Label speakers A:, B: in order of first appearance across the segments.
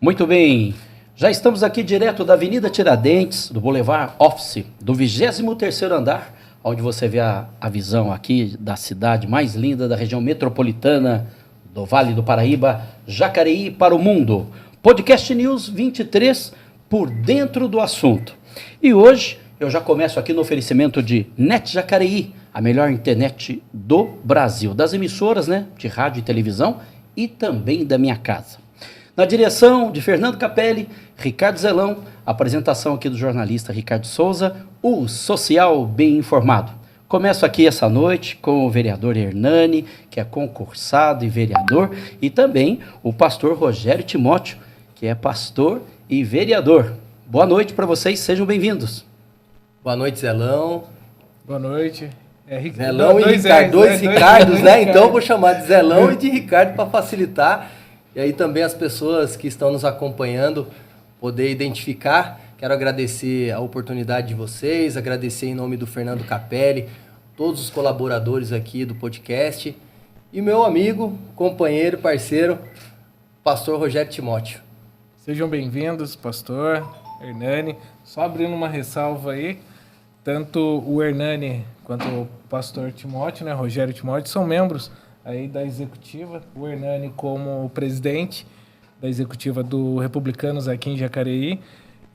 A: Muito bem, já estamos aqui direto da Avenida Tiradentes, do Boulevard Office, do 23º andar, onde você vê a visão aqui da cidade mais linda da região metropolitana do Vale do Paraíba, Jacareí para o mundo. Podcast News 23, por dentro do assunto. E hoje eu já começo aqui no oferecimento de Net Jacareí, a melhor internet do Brasil, das emissoras, né, de rádio e televisão e também da minha casa. Na direção de Fernando Capelli, Ricardo Zelão, apresentação aqui do jornalista Ricardo Souza, o social bem informado. Começo aqui essa noite com o vereador Hernani, que é concursado e vereador, e também o pastor Rogério Timóteo, que é pastor e vereador. Boa noite para vocês, sejam bem-vindos.
B: Boa noite, Zelão.
C: Boa noite.
B: Zelão e Ricardo, dois Ricardos, né? Então eu vou chamar de Zelão e de Ricardo para facilitar. E aí também as pessoas que estão nos acompanhando poder identificar. Quero agradecer a oportunidade de vocês, agradecer em nome do Fernando Capelli, todos os colaboradores aqui do podcast e meu amigo, companheiro, parceiro, pastor Rogério Timóteo.
C: Sejam bem-vindos, pastor Hernani. Só abrindo uma ressalva aí, tanto o Hernani quanto o pastor Timóteo, né, Rogério Timóteo, são membros aí da executiva, o Hernani como presidente da executiva do Republicanos aqui em Jacareí,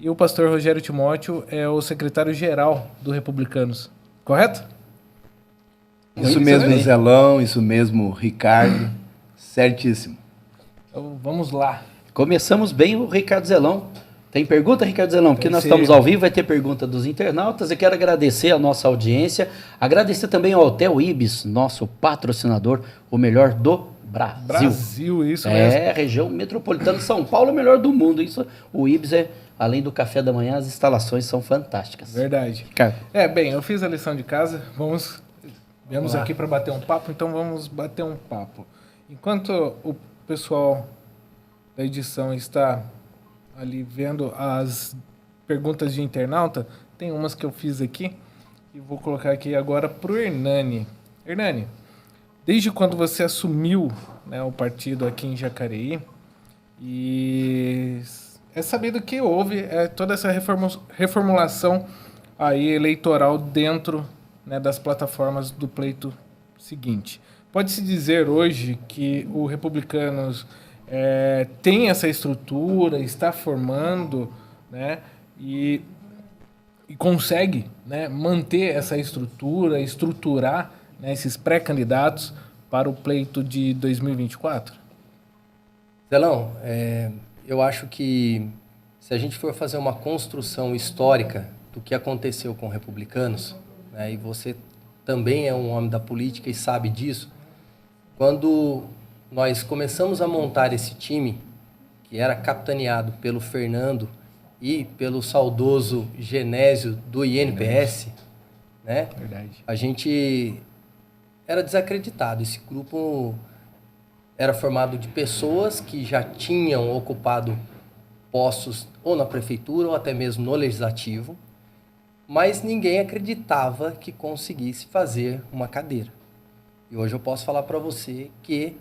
C: e o pastor Rogério Timóteo é o secretário-geral do Republicanos, correto?
D: Isso mesmo, Zelão, isso mesmo, Ricardo, certíssimo.
C: Então, vamos lá.
A: Começamos bem o Ricardo Zelão. Tem pergunta, Ricardo Zelão? Porque nós estamos ao vivo, vai ter pergunta dos internautas. Eu quero agradecer a nossa audiência, agradecer também ao Hotel Ibis, nosso patrocinador, o melhor do Brasil.
C: Isso mesmo.
A: É, região metropolitana de São Paulo, o melhor do mundo. Isso, o Ibis além do café da manhã, as instalações são fantásticas.
C: Verdade.
A: Ricardo.
C: Bem, eu fiz a lição de casa, viemos aqui para bater um papo, então vamos bater um papo. Enquanto o pessoal da edição está ali vendo as perguntas de internauta, tem umas que eu fiz aqui e vou colocar aqui agora para o Hernani. Hernani, desde quando você assumiu, né, o partido aqui em Jacareí, e é sabido que houve toda essa reformulação aí eleitoral dentro, né, das plataformas do pleito seguinte. Pode-se dizer hoje que o Republicanos tem essa estrutura, está formando, né, e consegue, né, manter essa estrutura, estruturar, né, esses pré-candidatos para o pleito de 2024?
B: Zelão, eu acho que se a gente for fazer uma construção histórica do que aconteceu com Republicanos, né, e você também é um homem da política e sabe disso, quando nós começamos a montar esse time, que era capitaneado pelo Fernando e pelo saudoso Genésio do INPS, né?
C: Verdade.
B: A gente era desacreditado. Esse grupo era formado de pessoas que já tinham ocupado postos ou na prefeitura ou até mesmo no legislativo, mas ninguém acreditava que conseguisse fazer uma cadeira. E hoje eu posso falar para você que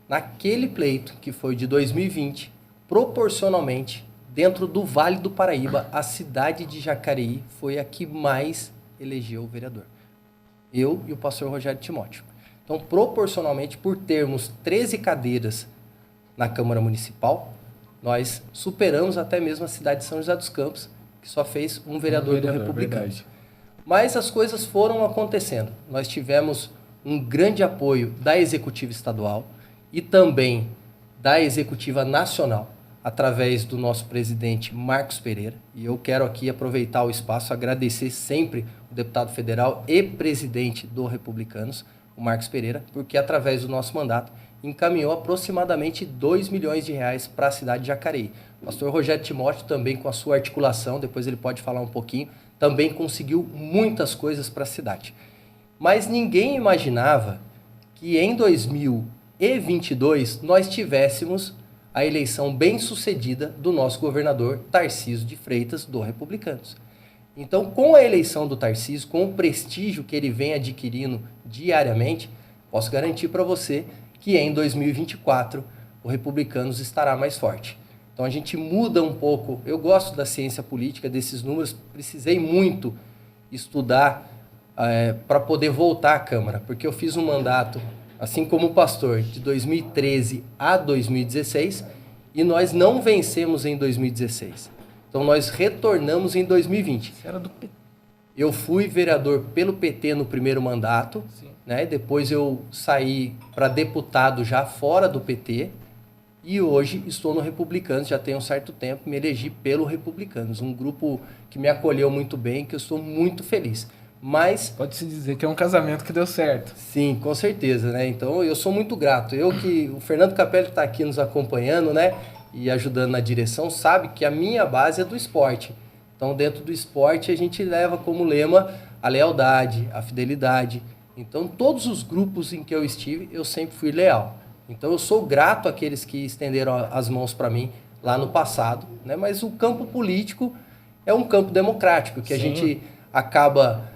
B: naquele pleito, que foi de 2020, proporcionalmente, dentro do Vale do Paraíba, a cidade de Jacareí foi a que mais elegeu o vereador. Eu e o pastor Rogério Timóteo. Então, proporcionalmente, por termos 13 cadeiras na Câmara Municipal, nós superamos até mesmo a cidade de São José dos Campos, que só fez um vereador do Republicano. Verdade. Mas as coisas foram acontecendo. Nós tivemos um grande apoio da Executiva Estadual, e também da Executiva Nacional, através do nosso presidente Marcos Pereira. E eu quero aqui aproveitar o espaço, agradecer sempre o deputado federal e presidente do Republicanos, o Marcos Pereira, porque através do nosso mandato encaminhou aproximadamente 2 milhões de reais para a cidade de Jacareí. O pastor Rogério Timóteo também, com a sua articulação, depois ele pode falar um pouquinho, também conseguiu muitas coisas para a cidade. Mas ninguém imaginava que em 2022 nós tivéssemos a eleição bem-sucedida do nosso governador Tarcísio de Freitas, do Republicanos. Então, com a eleição do Tarcísio, com o prestígio que ele vem adquirindo diariamente, posso garantir para você que em 2024 o Republicanos estará mais forte. Então a gente muda um pouco. Eu gosto da ciência política, desses números, precisei muito estudar para poder voltar à Câmara, porque eu fiz um mandato, assim como o pastor, de 2013 a 2016, e nós não vencemos em 2016. Então nós retornamos em 2020.
C: Você era do PT.
B: Eu fui vereador pelo PT no primeiro mandato, né? Depois eu saí para deputado já fora do PT, e hoje estou no Republicanos, já tem um certo tempo, me elegi pelo Republicanos, um grupo que me acolheu muito bem, que eu estou muito feliz. Mas
C: pode-se dizer que é um casamento que deu certo.
B: Sim, com certeza, né? Então eu sou muito grato. O Fernando Capelli está aqui nos acompanhando, né? E ajudando na direção, sabe que a minha base é do esporte. Então dentro do esporte a gente leva como lema a lealdade, a fidelidade. Então todos os grupos em que eu estive, eu sempre fui leal. Então eu sou grato àqueles que estenderam as mãos para mim lá no passado, né? Mas o campo político é um campo democrático, que a gente acaba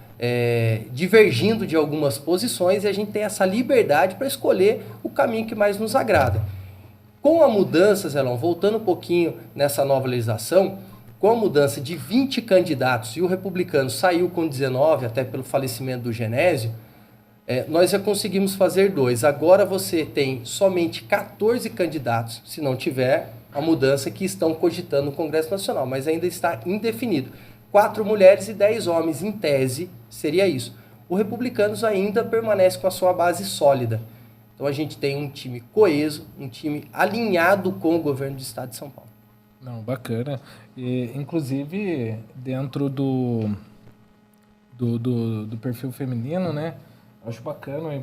B: divergindo de algumas posições e a gente tem essa liberdade para escolher o caminho que mais nos agrada. Com a mudança, Zelão, voltando um pouquinho nessa nova legislação, com a mudança de 20 candidatos e o Republicano saiu com 19, até pelo falecimento do Genésio, nós já conseguimos fazer 2. Agora você tem somente 14 candidatos, se não tiver a mudança que estão cogitando no Congresso Nacional, mas ainda está indefinido. 4 mulheres e 10 homens, em tese, seria isso. O Republicanos ainda permanece com a sua base sólida. Então a gente tem um time coeso, um time alinhado com o governo do Estado de São Paulo.
C: Não, bacana. E, inclusive, dentro do perfil feminino, né? Acho bacana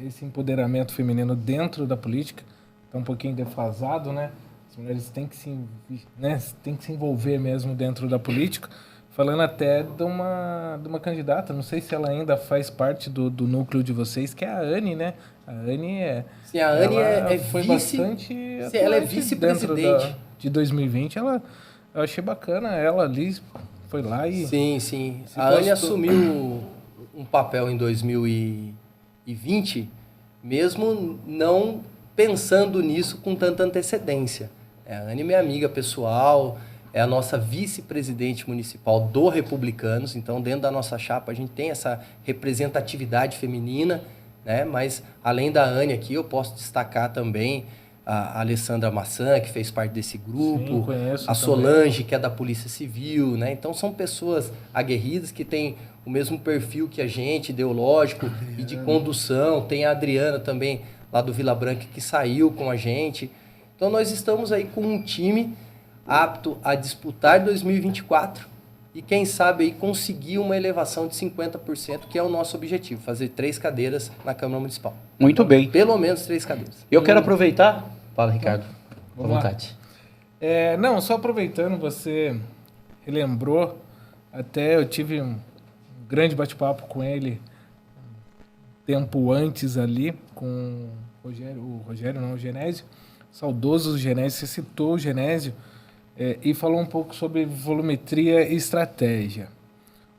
C: esse empoderamento feminino dentro da política. Está um pouquinho defasado, né? As mulheres têm que se envolver mesmo dentro da política. Falando até de uma candidata, não sei se ela ainda faz parte do núcleo de vocês, que é a Anne, né? A Anne
B: Sim, a Anne
C: foi bastante...
B: Sim, ela é vice-presidente.
C: De 2020, eu achei bacana, ela ali foi lá e...
B: Sim. A Anne assumiu um papel em 2020, mesmo não pensando nisso com tanta antecedência. A Anne é minha amiga pessoal, é a nossa vice-presidente municipal do Republicanos, então dentro da nossa chapa a gente tem essa representatividade feminina, né? Mas além da Anne aqui, eu posso destacar também a Alessandra Maçã, que fez parte desse grupo,
C: sim, conheço
B: a Solange, também, que é da Polícia Civil, né? Então são pessoas aguerridas que têm o mesmo perfil que a gente, ideológico e de condução. Tem a Adriana também, lá do Vila Branca, que saiu com a gente. Então nós estamos aí com um time apto a disputar 2024 e quem sabe aí conseguir uma elevação de 50%, que é o nosso objetivo, fazer 3 cadeiras na Câmara Municipal.
A: Muito bem.
B: Pelo menos 3 cadeiras.
A: Eu quero aproveitar... Fala, Ricardo. À
C: Vamos
A: vontade.
C: Não, só aproveitando, você relembrou, até eu tive um grande bate-papo com ele tempo antes ali, com o Genésio, saudoso Genésio, você citou o Genésio, e falou um pouco sobre volumetria e estratégia.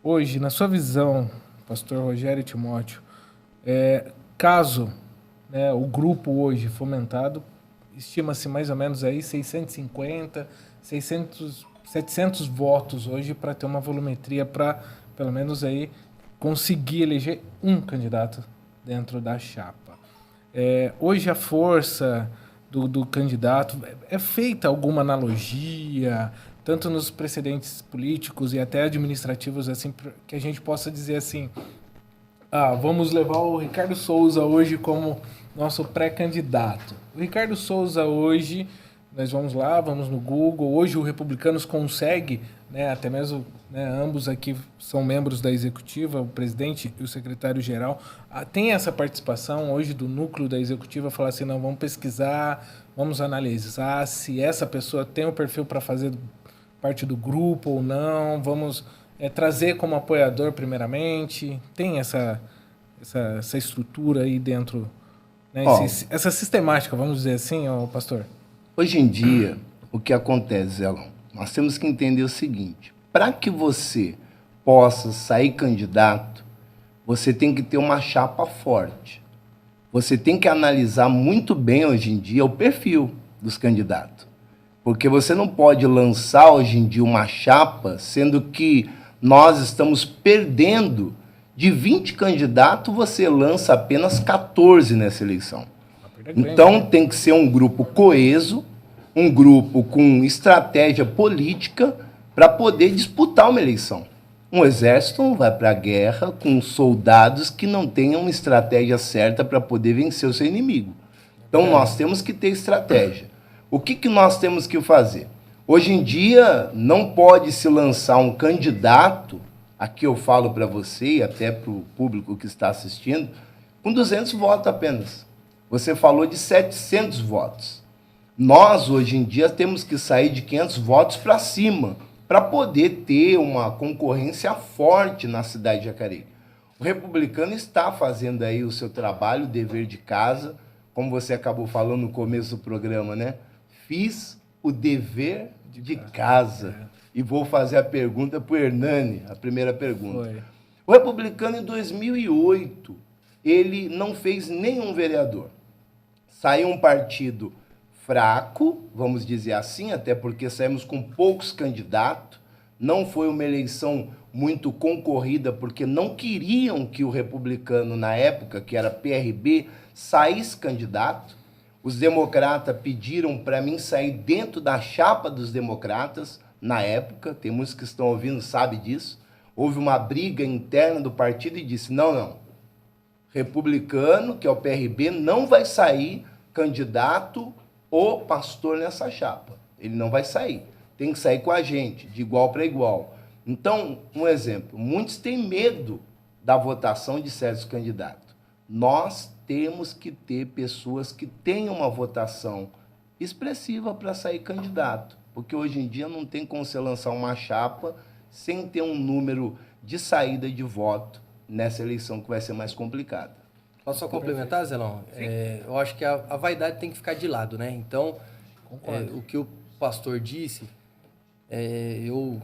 C: Hoje, na sua visão, pastor Rogério Timóteo, caso o grupo hoje fomentado, estima-se mais ou menos aí 650, 700 votos hoje para ter uma volumetria para, pelo menos aí, conseguir eleger um candidato dentro da chapa. Hoje a força do candidato, é feita alguma analogia, tanto nos precedentes políticos e até administrativos, assim, que a gente possa dizer assim, vamos levar o Ricardo Souza hoje como nosso pré-candidato. O Ricardo Souza hoje, nós vamos lá, vamos no Google, hoje o Republicanos consegue, né, até mesmo, né, ambos aqui são membros da executiva, o presidente e o secretário-geral, tem essa participação hoje do núcleo da executiva, falar assim, não, vamos pesquisar, vamos analisar se essa pessoa tem o perfil para fazer parte do grupo ou não, vamos trazer como apoiador primeiramente, tem essa estrutura aí dentro, né, essa sistemática, vamos dizer assim, pastor?
D: Hoje em dia, o que acontece, Zelão? Nós temos que entender o seguinte, para que você possa sair candidato, você tem que ter uma chapa forte. Você tem que analisar muito bem, hoje em dia, o perfil dos candidatos. Porque você não pode lançar hoje em dia uma chapa, sendo que nós estamos perdendo. De 20 candidatos, você lança apenas 14 nessa eleição. Então, tem que ser um grupo coeso, um grupo com estratégia política para poder disputar uma eleição. Um exército não vai para a guerra com soldados que não tenham uma estratégia certa para poder vencer o seu inimigo. Então, nós temos que ter estratégia. O que nós temos que fazer? Hoje em dia, não pode se lançar um candidato, aqui eu falo para você e até para o público que está assistindo, com 200 votos apenas. Você falou de 700 votos. Nós, hoje em dia, temos que sair de 500 votos para cima, para poder ter uma concorrência forte na cidade de Jacareí. O Republicano está fazendo aí o seu trabalho, o dever de casa, como você acabou falando no começo do programa, né? Fiz o dever de casa. E vou fazer a pergunta para o Hernani, a primeira pergunta.
C: Foi.
D: O Republicano, em 2008, ele não fez nenhum vereador. Saiu um partido fraco, vamos dizer assim, até porque saímos com poucos candidatos. Não foi uma eleição muito concorrida, porque não queriam que o Republicano, na época, que era PRB, saísse candidato. Os democratas pediram para mim sair dentro da chapa dos democratas. Na época, tem muitos que estão ouvindo, sabem disso. Houve uma briga interna do partido e disse, não, Republicano, que é o PRB, não vai sair candidato ou pastor nessa chapa. Ele não vai sair. Tem que sair com a gente, de igual para igual. Então, um exemplo, muitos têm medo da votação de certos candidatos. Nós temos que ter pessoas que tenham uma votação expressiva para sair candidato. Porque hoje em dia não tem como você lançar uma chapa sem ter um número de saída de voto nessa eleição que vai ser mais complicada.
B: Posso só complementar, Zelão? Eu acho que a vaidade tem que ficar de lado, né? Então, o que o pastor disse, eu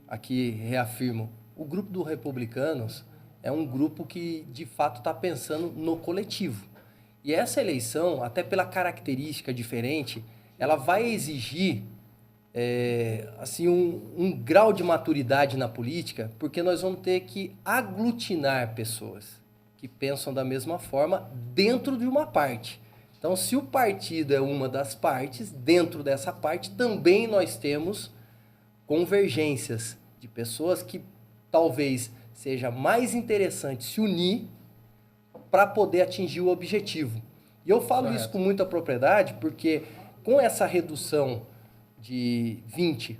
B: aqui reafirmo, o grupo dos republicanos é um grupo que, de fato, está pensando no coletivo. E essa eleição, até pela característica diferente, ela vai exigir assim, um grau de maturidade na política, porque nós vamos ter que aglutinar pessoas que pensam da mesma forma dentro de uma parte. Então, se o partido é uma das partes, dentro dessa parte também nós temos convergências de pessoas que talvez seja mais interessante se unir para poder atingir o objetivo. E eu falo isso com muita propriedade, porque com essa redução de 20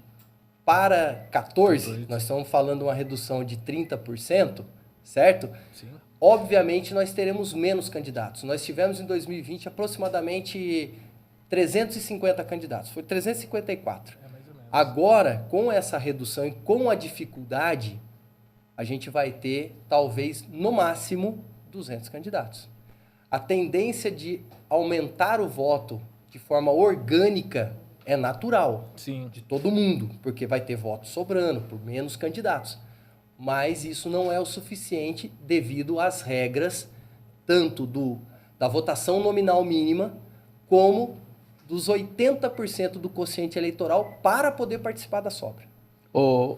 B: para 14, nós estamos falando uma redução de 30%, certo?
C: Sim.
B: Obviamente, nós teremos menos candidatos. Nós tivemos em 2020 aproximadamente 350 candidatos. Foi 354.
C: Mais ou menos.
B: Agora, com essa redução e com a dificuldade, a gente vai ter, talvez, no máximo, 200 candidatos. A tendência de aumentar o voto de forma orgânica é natural.
C: Sim.
B: De todo mundo, porque vai ter votos sobrando por menos candidatos. Mas isso não é o suficiente devido às regras, tanto da votação nominal mínima, como dos 80% do quociente eleitoral para poder participar da sobra.
A: Ô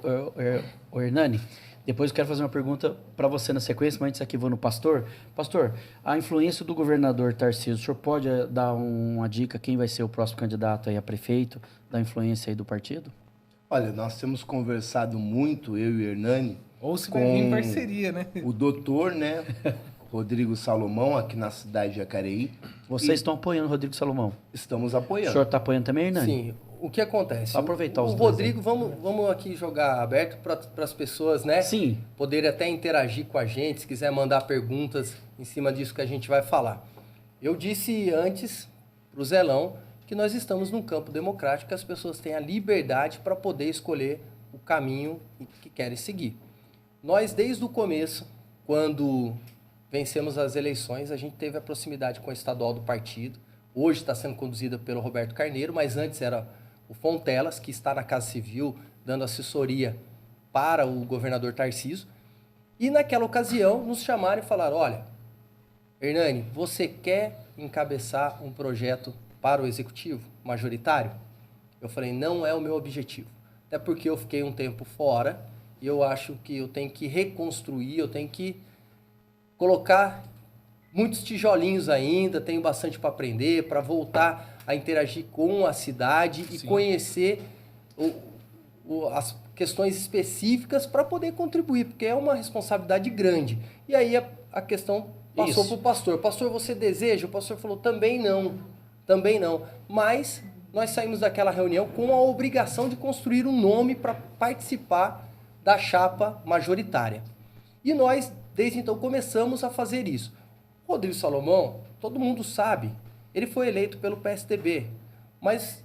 A: Hernani, depois eu quero fazer uma pergunta para você na sequência, mas antes aqui vou no pastor. Pastor, a influência do governador Tarcísio, o senhor pode dar uma dica quem vai ser o próximo candidato aí a prefeito, da influência aí do partido?
D: Olha, nós temos conversado muito, eu e o Hernani,
C: Ou se vai vir em parceria, né?
D: o doutor, né, Rodrigo Salomão, aqui na cidade de Jacareí.
A: Vocês estão apoiando o Rodrigo Salomão?
D: Estamos
A: O
D: apoiando.
A: senhor está apoiando também, Hernani?
B: Sim, o que acontece?
A: Só aproveitar os
B: o
A: dois
B: Rodrigo, vamos aqui jogar aberto para as pessoas, né?
A: Sim.
B: Poderem até interagir com a gente, se quiser mandar perguntas em cima disso que a gente vai falar. Eu disse antes para o Zelão que nós estamos num campo democrático, que as pessoas têm a liberdade para poder escolher o caminho que querem seguir. Nós, desde o começo, quando vencemos as eleições, a gente teve a proximidade com o estadual do partido. Hoje está sendo conduzida pelo Roberto Carneiro, mas antes era o Fontelas, que está na Casa Civil, dando assessoria para o governador Tarcísio. E naquela ocasião nos chamaram e falaram, olha, Hernani, você quer encabeçar um projeto para o executivo majoritário? Eu falei, não é o meu objetivo. Até porque eu fiquei um tempo fora e eu acho que eu tenho que reconstruir, eu tenho que colocar muitos tijolinhos ainda, tenho bastante para aprender, para voltar a interagir com a cidade e conhecer as questões específicas para poder contribuir, porque é uma responsabilidade grande. E aí a questão passou para o pastor. Pastor, você deseja? O pastor falou, também não. Mas nós saímos daquela reunião com a obrigação de construir um nome para participar da chapa majoritária. E nós, desde então, começamos a fazer isso. Rodrigo Salomão, todo mundo sabe, ele foi eleito pelo PSDB, mas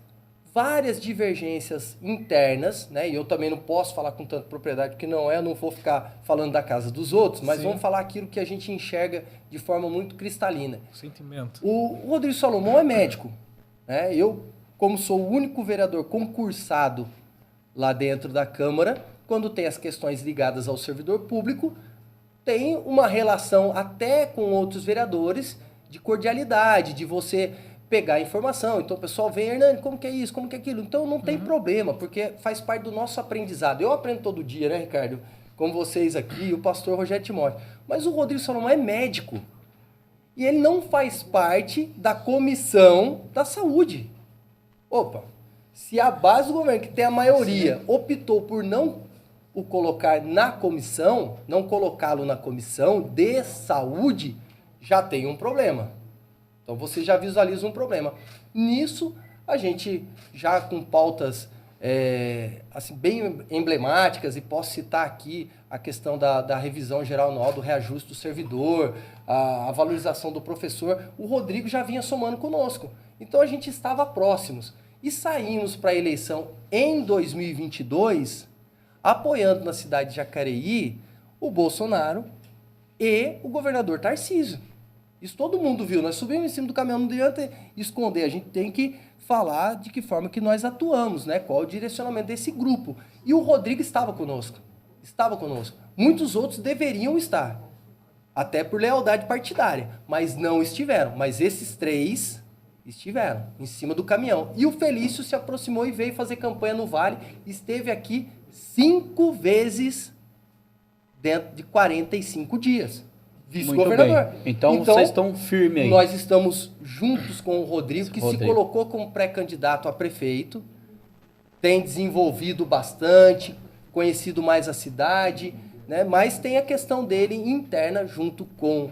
B: várias divergências internas, né? E eu também não posso falar com tanta propriedade, porque não vou ficar falando da casa dos outros, mas vamos falar aquilo que a gente enxerga de forma muito cristalina.
C: Sentimento.
B: O Rodrigo Salomão é médico, né? Eu, como sou o único vereador concursado lá dentro da Câmara, quando tem as questões ligadas ao servidor público, tem uma relação até com outros vereadores de cordialidade, de você pegar a informação. Então o pessoal vem, Hernani, como que é isso, como que é aquilo? Então não tem problema, porque faz parte do nosso aprendizado. Eu aprendo todo dia, né, Ricardo? Como vocês aqui, o pastor Rogério Timóteo. Mas o Rodrigo Salomão é médico. E ele não faz parte da comissão da saúde. Opa, se a base do governo, que tem a maioria, optou por não o colocar na comissão, não colocá-lo na comissão de saúde, já tem um problema. Então você já visualiza um problema. Nisso, a gente já com pautas assim, bem emblemáticas, e posso citar aqui a questão da revisão geral anual, do reajuste do servidor, a valorização do professor, o Rodrigo já vinha somando conosco. Então a gente estava próximos. E saímos para a eleição em 2022, apoiando na cidade de Jacareí o Bolsonaro e o governador Tarcísio. Isso todo mundo viu. Nós subimos em cima do caminhão, não adianta esconder. A gente tem que falar de que forma que nós atuamos, né? Qual o direcionamento desse grupo. E o Rodrigo estava conosco. Muitos outros deveriam estar, até por lealdade partidária, mas não estiveram. Mas esses 3 estiveram em cima do caminhão. E o Felício se aproximou e veio fazer campanha no Vale. Esteve aqui 5 vezes dentro de 45 dias. Vice-governador.
A: Então vocês estão firmes aí.
B: Nós estamos juntos com o Rodrigo, que se colocou como pré-candidato a prefeito, tem desenvolvido bastante, conhecido mais a cidade, né? Mas tem a questão dele interna junto com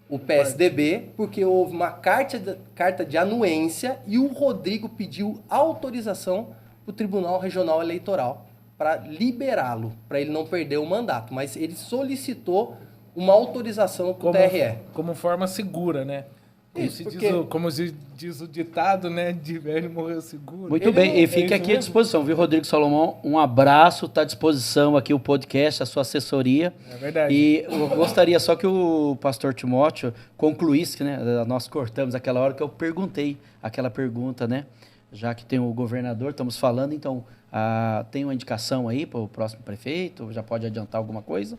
B: o PSDB, porque houve uma carta de anuência e o Rodrigo pediu autorização para o Tribunal Regional Eleitoral para liberá-lo, para ele não perder o mandato. Mas ele solicitou uma autorização para o TRE.
C: Como forma segura, né?
B: Isso,
C: como diz o ditado, né? De velho morreu seguro.
A: Muito bem, e fique aqui à disposição, viu, Rodrigo Salomão? Um abraço, está à disposição aqui o podcast, a sua assessoria.
C: É verdade.
A: E eu gostaria só que o pastor Timóteo concluísse, né? Nós cortamos aquela hora que eu perguntei aquela pergunta, né? Já que tem o governador, estamos falando, então, tem uma indicação aí para o próximo prefeito? Já pode adiantar alguma coisa?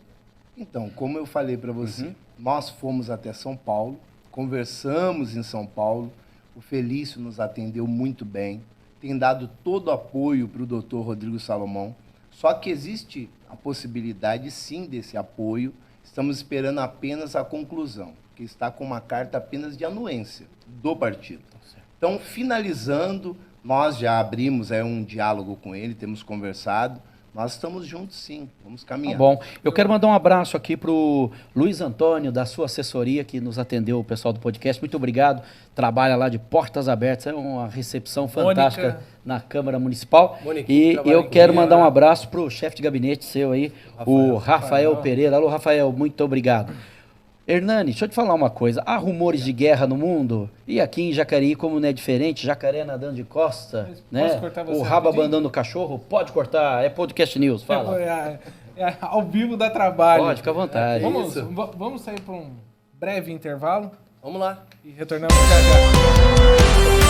D: Então, como eu falei para você, nós fomos até São Paulo, conversamos em São Paulo, o Felício nos atendeu muito bem, tem dado todo o apoio para o doutor Rodrigo Salomão, só que existe a possibilidade, sim, desse apoio, estamos esperando apenas a conclusão, que está com uma carta apenas de anuência do partido. Então, finalizando, nós já abrimos um diálogo com ele, temos conversado, nós estamos juntos, sim. Vamos caminhar.
A: Tá bom. Eu quero mandar um abraço aqui para o Luiz Antônio, da sua assessoria, que nos atendeu, o pessoal do podcast. Muito obrigado. Trabalha lá de portas abertas. É uma recepção fantástica na Câmara Municipal. E eu quero mandar um abraço para o chefe de gabinete seu aí, o Rafael Pereira. Alô, Rafael, muito obrigado. Hernani, deixa eu te falar uma coisa. Há rumores de guerra no mundo? E aqui em Jacareí, como não é diferente, jacaré nadando de costa, né? O rabo abandonando o cachorro? Pode cortar, é podcast news, fala.
C: Ao vivo dá trabalho.
A: Pode, fica à vontade.
C: Vamos sair para um breve intervalo.
B: Vamos lá.
C: E retornamos já já.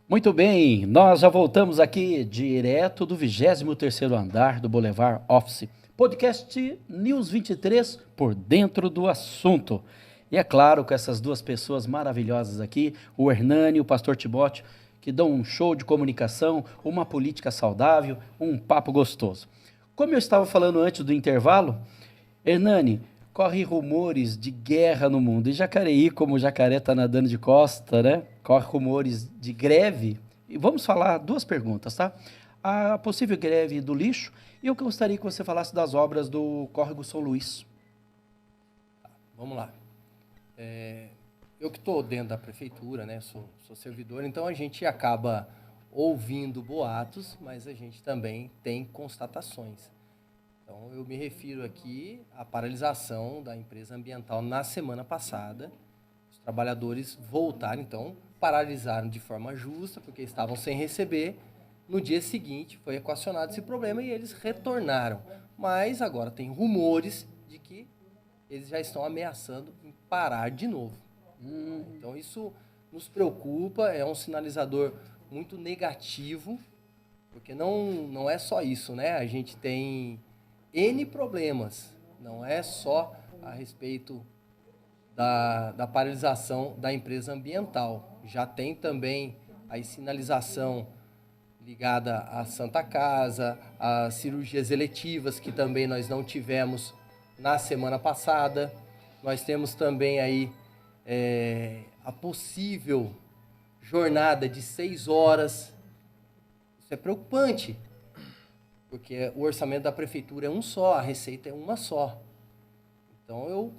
A: Muito bem, nós já voltamos aqui direto do 23º andar do Boulevard Office. Podcast News 23, por dentro do assunto. E é claro, com essas duas pessoas maravilhosas aqui, o Hernani e o pastor Timóteo, que dão um show de comunicação, uma política saudável, um papo gostoso. Como eu estava falando antes do intervalo, Hernani, corre rumores de guerra no mundo. E Jacareí, como o jacaré está nadando de costa, né? Corre rumores de greve. E vamos falar duas perguntas, tá? A possível greve do lixo e eu gostaria que você falasse das obras do Córrego São Luís.
B: Vamos lá. Eu que estou dentro da prefeitura, né? Sou servidor, então a gente acaba ouvindo boatos, mas a gente também tem constatações. Então, eu me refiro aqui à paralisação da empresa ambiental na semana passada. Os trabalhadores voltaram, então, paralisaram de forma justa, porque estavam sem receber. No dia seguinte, foi equacionado esse problema e eles retornaram. Mas agora tem rumores de que eles já estão ameaçando em parar de novo. Então, isso nos preocupa, é um sinalizador muito negativo, porque não é só isso, né? A gente tem N problemas, não é só a respeito da paralisação da empresa ambiental. Já tem também a sinalização ligada à Santa Casa, às cirurgias eletivas, que também nós não tivemos na semana passada. Nós temos também aí a possível jornada de 6 horas. Isso é preocupante, porque o orçamento da prefeitura é um só, a receita é uma só. Então, eu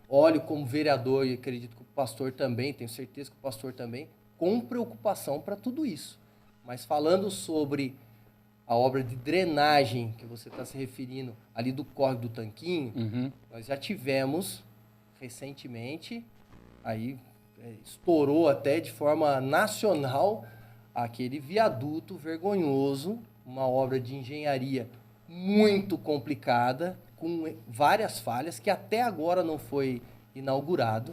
B: olho como vereador, e acredito que o pastor também, tenho certeza que o pastor também, com preocupação para tudo isso. Mas falando sobre a obra de drenagem que você está se referindo, ali do Córrego do Tanquinho, nós já tivemos recentemente, aí estourou até de forma nacional, aquele viaduto vergonhoso, uma obra de engenharia muito complicada, com várias falhas, que até agora não foi inaugurado.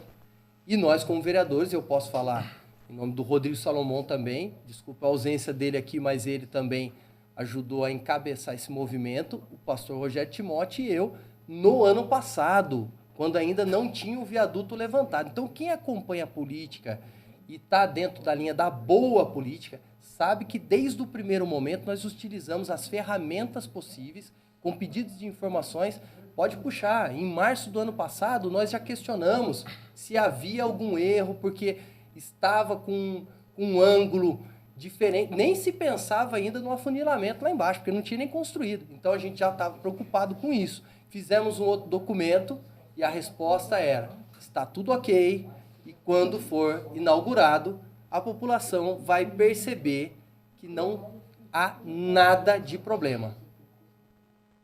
B: E nós, como vereadores, eu posso falar em nome do Rodrigo Salomão também, desculpa a ausência dele aqui, mas ele também ajudou a encabeçar esse movimento, o pastor Rogério Timóteo e eu, no ano passado, quando ainda não tinha o viaduto levantado. Então, quem acompanha a política e está dentro da linha da boa política, sabe que desde o primeiro momento nós utilizamos as ferramentas possíveis, com pedidos de informações. Pode puxar, em março do ano passado nós já questionamos se havia algum erro, porque estava com um ângulo diferente, nem se pensava ainda no afunilamento lá embaixo, porque não tinha nem construído. Então a gente já estava preocupado com isso. Fizemos um outro documento e a resposta era: está tudo ok, e quando for inaugurado, a população vai perceber que não há nada de problema.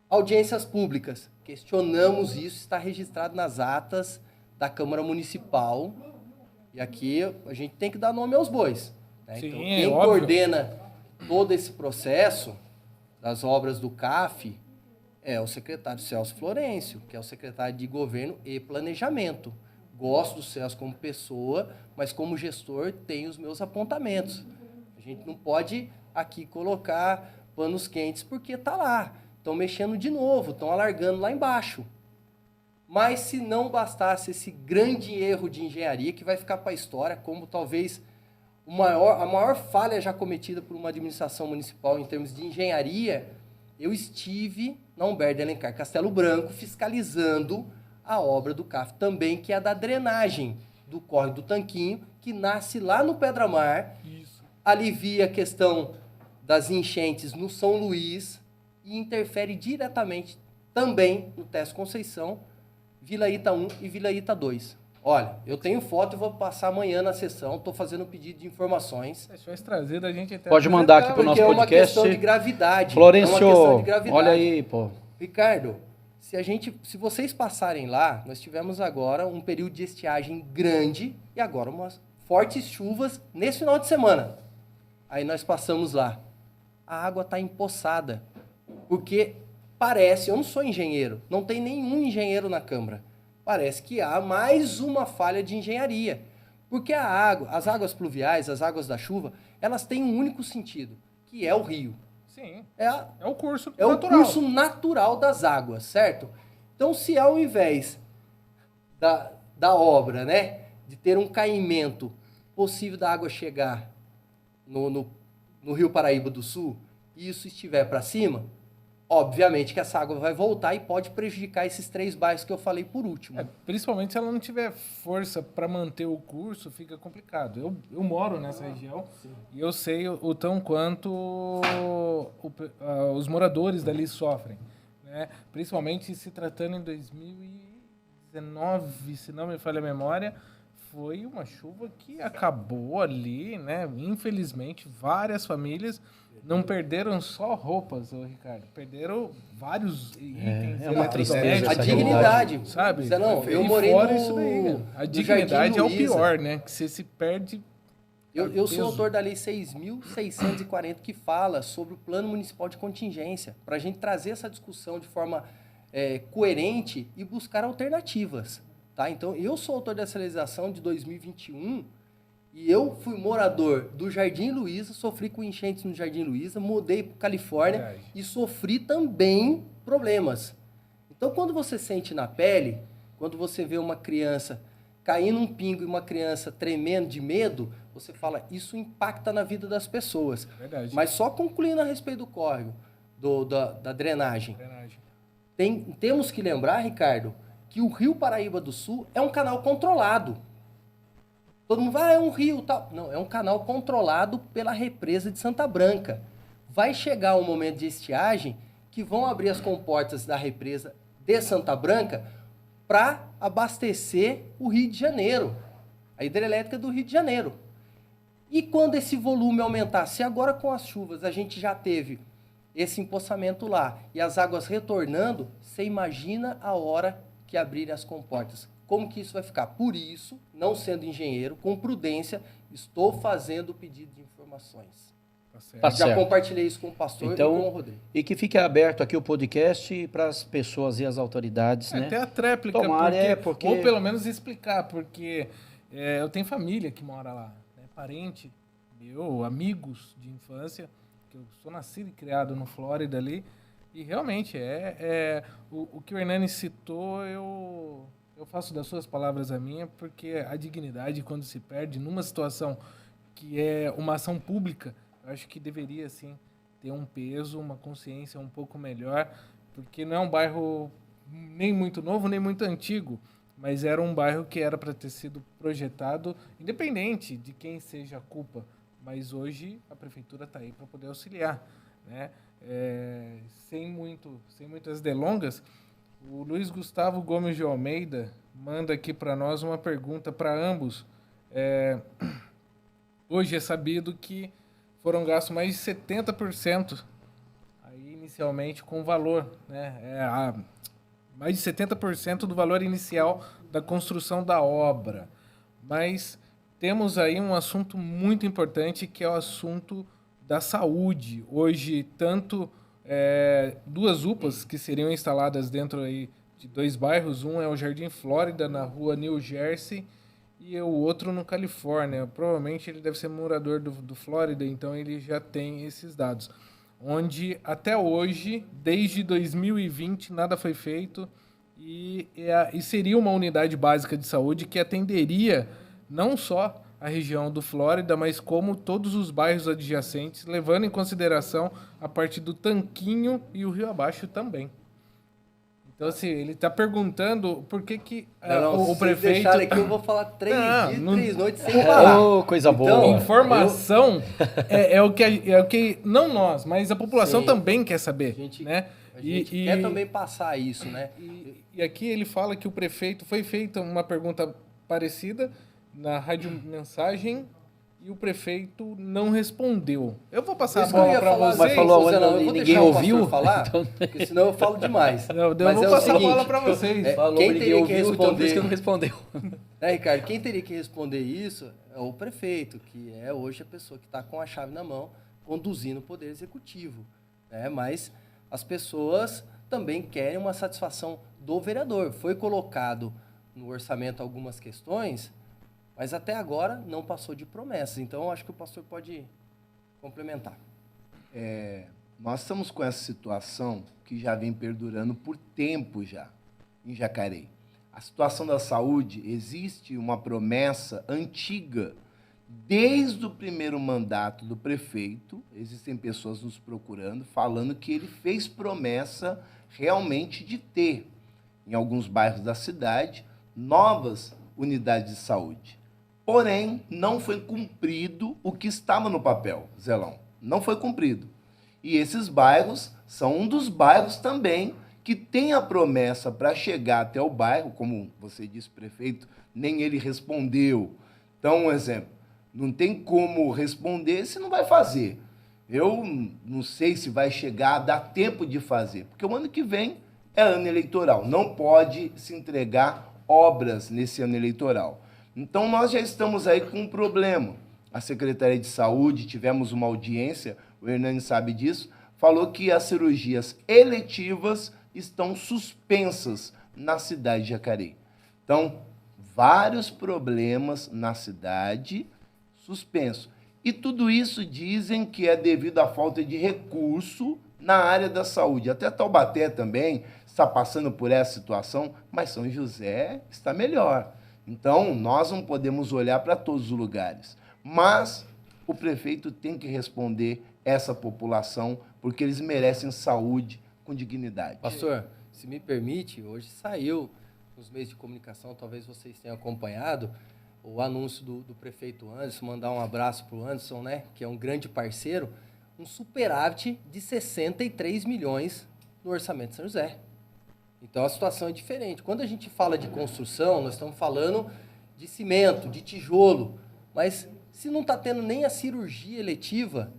B: Audiências públicas, questionamos isso, está registrado nas atas da Câmara Municipal, e aqui a gente tem que dar nome aos bois. Né?
C: Sim,
B: então, quem
C: óbvio.
B: coordena todo esse processo das obras do CAF é o secretário Celso Florencio, que é o secretário de Governo e Planejamento. Gosto do Celso como pessoa, mas como gestor tenho os meus apontamentos. A gente não pode aqui colocar panos quentes porque está lá. Estão mexendo de novo, estão alargando lá embaixo. Mas se não bastasse esse grande erro de engenharia, que vai ficar para a história como talvez a maior falha já cometida por uma administração municipal em termos de engenharia, eu estive na Humberto de Alencar Castelo Branco fiscalizando a obra do CAF também, que é a da drenagem do Córrego do Tanquinho, que nasce lá no Pedra-Mar, alivia a questão das enchentes no São Luís e interfere diretamente também no Teste Conceição, Vila Ita 1 e Vila Ita 2. Olha, eu tenho foto e vou passar amanhã na sessão, estou fazendo um pedido de informações.
C: Deixa eu trazer, a gente até
A: Pode mandar aqui pro nosso
B: Porque é uma
A: podcast.
B: questão de gravidade.
A: Florencio,
B: é uma questão de gravidade.
A: olha aí, pô.
B: Ricardo, se vocês passarem lá, nós tivemos agora um período de estiagem grande e agora umas fortes chuvas nesse final de semana. Aí nós passamos lá. A água está empoçada, porque parece, eu não sou engenheiro, não tem nenhum engenheiro na Câmara, parece que há mais uma falha de engenharia, Porque as águas pluviais, as águas da chuva, elas têm um único sentido, que é o rio.
C: Sim.
B: É
C: o curso
B: É
C: natural.
B: o curso natural das águas, certo? Então, se ao invés da obra, né, de ter um caimento possível da água chegar no Rio Paraíba do Sul, e isso estiver para cima, obviamente que essa água vai voltar e pode prejudicar esses 3 bairros que eu falei por último.
C: Principalmente se ela não tiver força para manter o curso, fica complicado. Eu moro nessa região e eu sei o tão quanto os moradores dali sofrem, né? Principalmente se tratando em 2019, se não me falha a memória, foi uma chuva que acabou ali, né? Infelizmente, várias famílias não perderam só roupas, Ricardo. Perderam vários itens.
A: É uma tristeza
B: A
A: essa
B: dignidade,
C: sabe?
B: Não, eu
C: E
B: morei
C: fora
B: no,
C: isso daí, cara. A
B: no
C: dignidade
B: Jardim
C: é o
B: Luiza.
C: pior, né? Que você se perde.
B: Eu sou autor da Lei 6.640, que fala sobre o Plano Municipal de Contingência, para a gente trazer essa discussão de forma coerente e buscar alternativas. Tá? Então, eu sou autor dessa legislação de 2021 e eu fui morador do Jardim Luiza, sofri com enchentes no Jardim Luiza, mudei para Califórnia e sofri também problemas. Então, quando você sente na pele, quando você vê uma criança caindo um pingo e uma criança tremendo de medo, você fala, isso impacta na vida das pessoas.
C: Verdade.
B: Mas só concluindo a respeito do córrego, da drenagem. Temos que lembrar, Ricardo, que o Rio Paraíba do Sul é um canal controlado. Todo mundo vai, é um rio, tal. Não, é um canal controlado pela represa de Santa Branca. Vai chegar um momento de estiagem que vão abrir as comportas da represa de Santa Branca para abastecer o Rio de Janeiro, a hidrelétrica do Rio de Janeiro. E quando esse volume aumentar, se agora com as chuvas a gente já teve esse empoçamento lá e as águas retornando, você imagina a hora que abrirem as comportas. Como que isso vai ficar? Por isso, não sendo engenheiro, com prudência, estou fazendo o pedido de informações.
A: Tá
B: Já
A: certo.
B: compartilhei isso com o pastor
A: Então,
B: e com o Rodrigo.
A: E que fique aberto aqui o podcast para as pessoas e as autoridades, né?
C: Até a tréplica,
A: Tomara,
C: porque,
A: porque...
C: ou pelo menos explicar, porque eu tenho família que mora lá, né? Parente meu, amigos de infância, que eu sou nascido e criado no Flórida ali, e realmente o que o Hernani citou, eu faço das suas palavras a minha, porque a dignidade, quando se perde numa situação que é uma ação pública, eu acho que deveria, sim, ter um peso, uma consciência um pouco melhor, porque não é um bairro nem muito novo, nem muito antigo, mas era um bairro que era para ter sido projetado, independente de quem seja a culpa, mas hoje a prefeitura está aí para poder auxiliar, né? Sem muitas delongas, o Luiz Gustavo Gomes de Almeida manda aqui para nós uma pergunta para ambos. Hoje é sabido que foram gastos mais de 70%, aí inicialmente com o valor, né? Mais de 70% do valor inicial da construção da obra. Mas temos aí um assunto muito importante, que é o assunto da saúde. Hoje, tanto 2 UPAs que seriam instaladas dentro aí de 2 bairros, um é o Jardim Flórida, na rua New Jersey, e o outro no Califórnia. Provavelmente ele deve ser morador do Flórida, então ele já tem esses dados. Onde até hoje, desde 2020, nada foi feito e seria uma unidade básica de saúde que atenderia não só a região do Flórida, mas como todos os bairros adjacentes, levando em consideração a parte do Tanquinho e o Rio Abaixo também. Então, assim, ele está perguntando por que o prefeito...
B: Se deixar aqui, eu vou falar 3 dias, 3 noites sem
A: parar.
B: parar.
A: Oh, coisa boa.
B: Então,
C: informação é o que não nós, mas a população
B: Sim.
C: também quer saber.
B: A gente quer também passar isso, né?
C: E aqui ele fala que o prefeito... Foi feita uma pergunta parecida na Rádio Mensagem e o prefeito não respondeu. Eu vou passar a bola para vocês.
A: Mas falou
B: Zé,
A: onde ninguém ouviu?
B: Falar, porque senão eu falo demais.
C: Eu vou passar a bola para vocês.
A: Falou,
B: quem teria que
A: ouviu, então por isso
B: responder?
A: que não respondeu.
B: Ricardo, quem teria que responder isso é o prefeito, que é hoje a pessoa que está com a chave na mão, conduzindo o poder executivo. Mas as pessoas também querem uma satisfação do vereador. Foi colocado no orçamento algumas questões Mas até agora não passou de promessas. Então, eu acho que o pastor pode complementar.
D: Nós estamos com essa situação que já vem perdurando por tempo já, em Jacareí. A situação da saúde, existe uma promessa antiga, desde o primeiro mandato do prefeito, existem pessoas nos procurando, falando que ele fez promessa realmente de ter, em alguns bairros da cidade, novas unidades de saúde. Porém, não foi cumprido o que estava no papel, Zelão. Não foi cumprido. E esses bairros são um dos bairros também que tem a promessa para chegar até o bairro, como você disse, prefeito, nem ele respondeu. Então, um exemplo, não tem como responder se não vai fazer. Eu não sei se vai chegar, dá tempo de fazer, porque o ano que vem é ano eleitoral, não pode se entregar obras nesse ano eleitoral. Então, nós já estamos aí com um problema. A Secretaria de Saúde, tivemos uma audiência, o Hernani sabe disso, falou que as cirurgias eletivas estão suspensas na cidade de Jacareí. Então, vários problemas na cidade suspensos. E tudo isso dizem que é devido à falta de recurso na área da saúde. Até Taubaté também está passando por essa situação, mas São José está melhor. Então, nós não podemos olhar para todos os lugares. Mas o prefeito tem que responder essa população, porque eles merecem saúde com dignidade.
B: Pastor, se me permite, hoje saiu nos meios de comunicação, talvez vocês tenham acompanhado, o anúncio do prefeito Anderson, mandar um abraço para o Anderson, né, que é um grande parceiro, um superávit de 63 milhões no orçamento de São José. Então a situação é diferente. Quando a gente fala de construção, nós estamos falando de cimento, de tijolo, mas se não está tendo nem a cirurgia eletiva,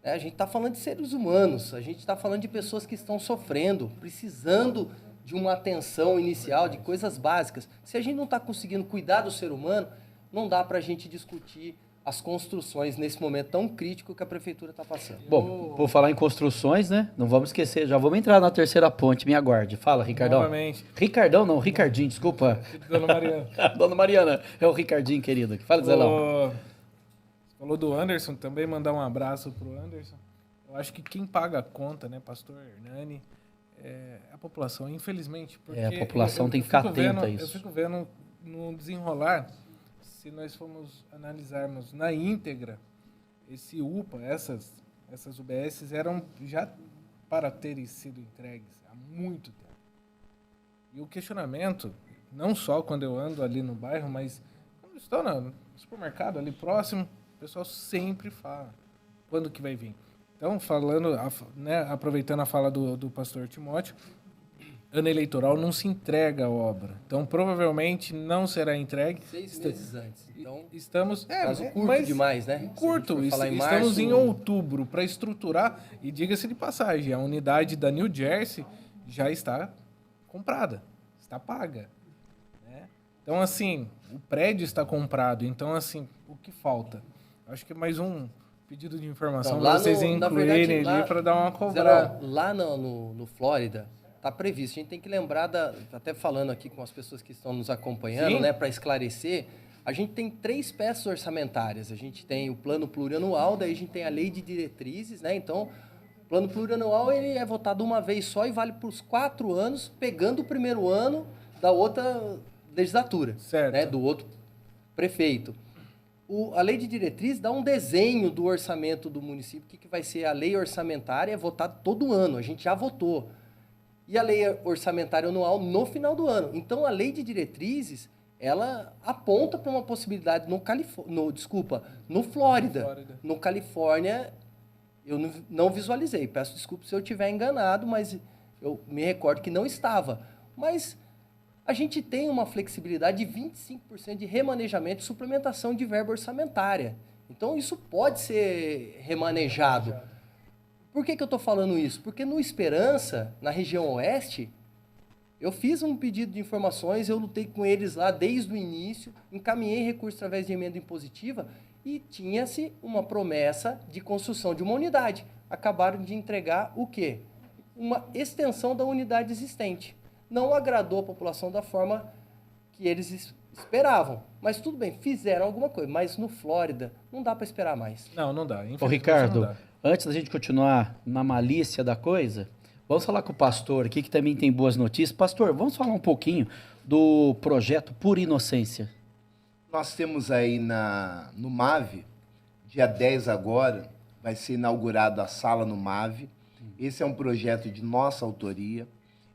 B: né, a gente está falando de seres humanos, a gente está falando de pessoas que estão sofrendo, precisando de uma atenção inicial, de coisas básicas. Se a gente não está conseguindo cuidar do ser humano, não dá para a gente discutir as construções nesse momento tão crítico que a prefeitura está passando.
A: Bom, por falar em construções, né? Não vamos esquecer, já vamos entrar na terceira ponte, me aguarde. Fala, Ricardão.
C: Novamente.
A: Ricardão não, Ricardinho, desculpa.
C: Dona Mariana.
A: Dona Mariana, é o Ricardinho, querido. Fala, Zelão.
C: Você falou do Anderson, também mandar um abraço pro Anderson. Eu acho que quem paga a conta, né, pastor Hernani, é a população, infelizmente. Porque
A: A população tem que ficar atenta a isso.
C: Eu fico vendo no desenrolar, se nós formos analisarmos na íntegra, esse UPA, essas UBSs eram já para terem sido entregues há muito tempo. E o questionamento, não só quando eu ando ali no bairro, mas quando eu estou no supermercado ali próximo, o pessoal sempre fala, quando que vai vir? Então, falando, né, aproveitando a fala do pastor Timóteo, ano eleitoral não se entrega a obra. Então, provavelmente não será entregue.
B: 6 meses antes. Então,
C: estamos...
B: prazo curto demais, né?
C: Curto.
B: Se a gente for falar em
C: Estamos
B: março,
C: em outubro para estruturar. E diga-se de passagem, a unidade da New Jersey já está comprada. Está paga. Né? Então, assim, o prédio está comprado. Então, assim, o que falta? Acho que é mais um pedido de informação para vocês incluírem ali para dar uma cobrada.
B: Lá no Flórida, está previsto. A gente tem que lembrar, até falando aqui com as pessoas que estão nos acompanhando, né, para esclarecer, a gente tem 3 peças orçamentárias. A gente tem o plano plurianual, daí a gente tem a lei de diretrizes, né? Então, o plano plurianual ele é votado uma vez só e vale para os 4 anos, pegando o primeiro ano da outra legislatura,
C: certo,
B: né, do outro prefeito. A lei de diretriz dá um desenho do orçamento do município, o que vai ser a lei orçamentária, é votado todo ano, a gente já votou. E a lei orçamentária anual no final do ano. Então, a lei de diretrizes, ela aponta para uma possibilidade no Flórida. No Califórnia, eu não visualizei. Peço desculpa se eu estiver enganado, mas eu me recordo que não estava. Mas a gente tem uma flexibilidade de 25% de remanejamento e suplementação de verba orçamentária. Então, isso pode ser remanejado. Por que eu estou falando isso? Porque no Esperança, na região oeste, eu fiz um pedido de informações, eu lutei com eles lá desde o início, encaminhei recurso através de emenda impositiva e tinha-se uma promessa de construção de uma unidade. Acabaram de entregar o quê? Uma extensão da unidade existente. Não agradou a população da forma que eles esperavam. Mas tudo bem, fizeram alguma coisa. Mas no Flórida, não dá para esperar mais.
C: Não dá.
A: Ô,
C: Infelizmente,
A: Ricardo,
C: não dá.
A: antes da gente continuar na malícia da coisa, vamos falar com o pastor aqui, que também tem boas notícias. Pastor, vamos falar um pouquinho do projeto Pura Inocência.
D: Nós temos aí no MAV, dia 10 agora, vai ser inaugurada a sala no MAV. Esse é um projeto de nossa autoria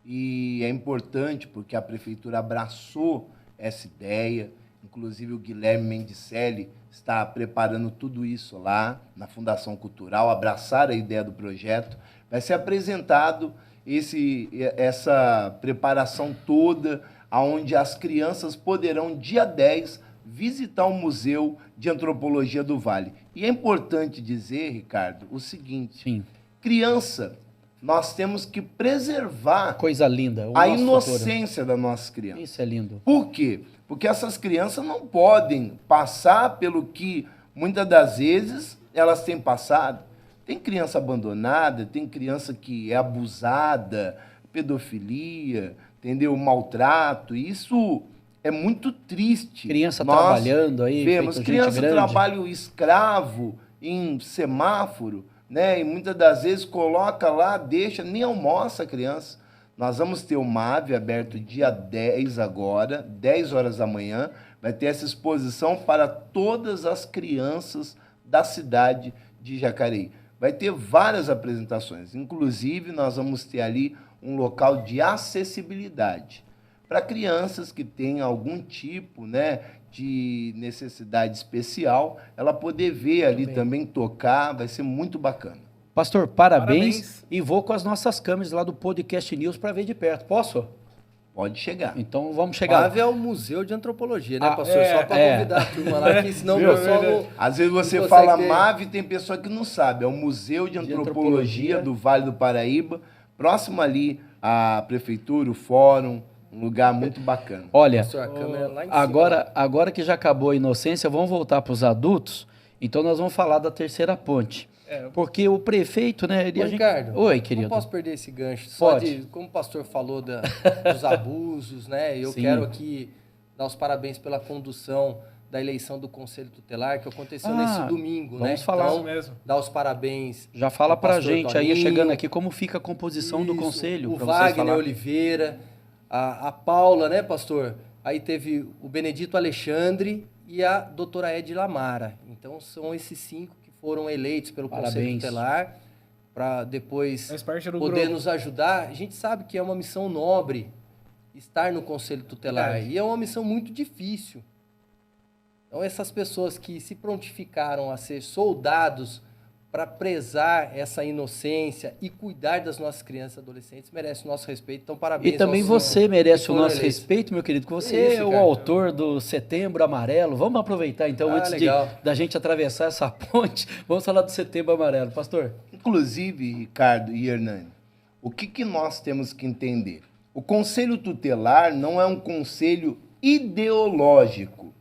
D: e é importante porque a prefeitura abraçou essa ideia. Inclusive o Guilherme Mendicelli está preparando tudo isso lá na Fundação Cultural, abraçar a ideia do projeto. Vai ser apresentado essa preparação toda, onde as crianças poderão, dia 10, visitar o Museu de Antropologia do Vale. E é importante dizer, Ricardo, o seguinte:
A: Sim.
D: Criança, nós temos que preservar
A: Coisa linda. O
D: a
A: nosso
D: inocência das nossas
A: futuro.
D: crianças.
A: Isso é lindo.
D: Por quê? Porque essas crianças não podem passar pelo que, muitas das vezes, elas têm passado. Tem criança abandonada, tem criança que é abusada, pedofilia, entendeu? Maltrato. Isso é muito triste.
A: Criança
D: Nós
A: trabalhando aí,
D: vemos
A: feito
D: criança
A: gente grande.
D: trabalho escravo em semáforo, né? E muitas das vezes coloca lá, deixa, nem almoça a criança. Nós vamos ter o MAV aberto dia 10 agora, 10 horas da manhã. Vai ter essa exposição para todas as crianças da cidade de Jacareí. Vai ter várias apresentações. Inclusive, nós vamos ter ali um local de acessibilidade para crianças que têm algum tipo, né, de necessidade especial, ela poder ver ali também, tocar, vai ser muito bacana.
A: Pastor, parabéns. E vou com as nossas câmeras lá do Podcast News para ver de perto. Posso?
D: Pode chegar.
A: Então vamos chegar.
B: MAV é o Museu de Antropologia, né,
A: Ah,
B: pastor? Só para convidar a turma lá, que senão o pessoal não...
D: Às vezes você
B: não
D: fala
B: consegue ter.
D: MAV, tem pessoa que não sabe. É o Museu de Antropologia do Vale do Paraíba, próximo ali à prefeitura, o fórum, um lugar muito bacana.
A: Olha,
B: Pastor, a câmera lá em cima.
A: agora que já acabou a inocência, vamos voltar para os adultos. Então nós vamos falar da terceira ponte. Porque o prefeito, né?
B: Ô, Ricardo,
A: Oi, querido.
B: não posso perder esse gancho. Só
A: Pode.
B: como o pastor falou dos abusos, né? Eu
A: Sim.
B: quero aqui dar os parabéns pela condução da eleição do Conselho Tutelar, que aconteceu nesse domingo,
A: vamos
B: né?
A: falar
B: Então,
C: mesmo.
B: dar os parabéns.
A: Já fala
B: ao
A: pra
B: pastor
A: gente aí,
B: Toninho,
A: chegando aqui, como fica a composição do
B: isso,
A: conselho.
B: O
A: pra vocês
B: Wagner
A: falar.
B: Oliveira, a Paula, né, pastor? Aí teve o Benedito Alexandre e a doutora Ed Lamara. Então, são esses 5 que foram eleitos pelo Conselho
A: Parabéns.
B: Tutelar para depois
C: Faz parte do
B: poder
C: grupo.
B: nos ajudar. A gente sabe que é uma missão nobre estar no Conselho Tutelar.
C: Verdade.
B: E é uma missão muito difícil. Então, essas pessoas que se prontificaram a ser soldados para prezar essa inocência e cuidar das nossas crianças e adolescentes merecem o nosso respeito. Então, parabéns.
A: E também
B: aos
A: você merece
B: que
A: o
B: foram
A: nosso
B: eleitos.
A: respeito, meu querido, que você
B: Isso,
A: é o
B: cara.
A: autor do Setembro Amarelo. Vamos aproveitar, então,
B: Ah,
A: antes
B: legal.
A: da gente atravessar essa ponte, vamos falar do Setembro Amarelo. Pastor?
D: Inclusive, Ricardo e Hernani, o que nós temos que entender? O Conselho Tutelar não é um conselho ideológico.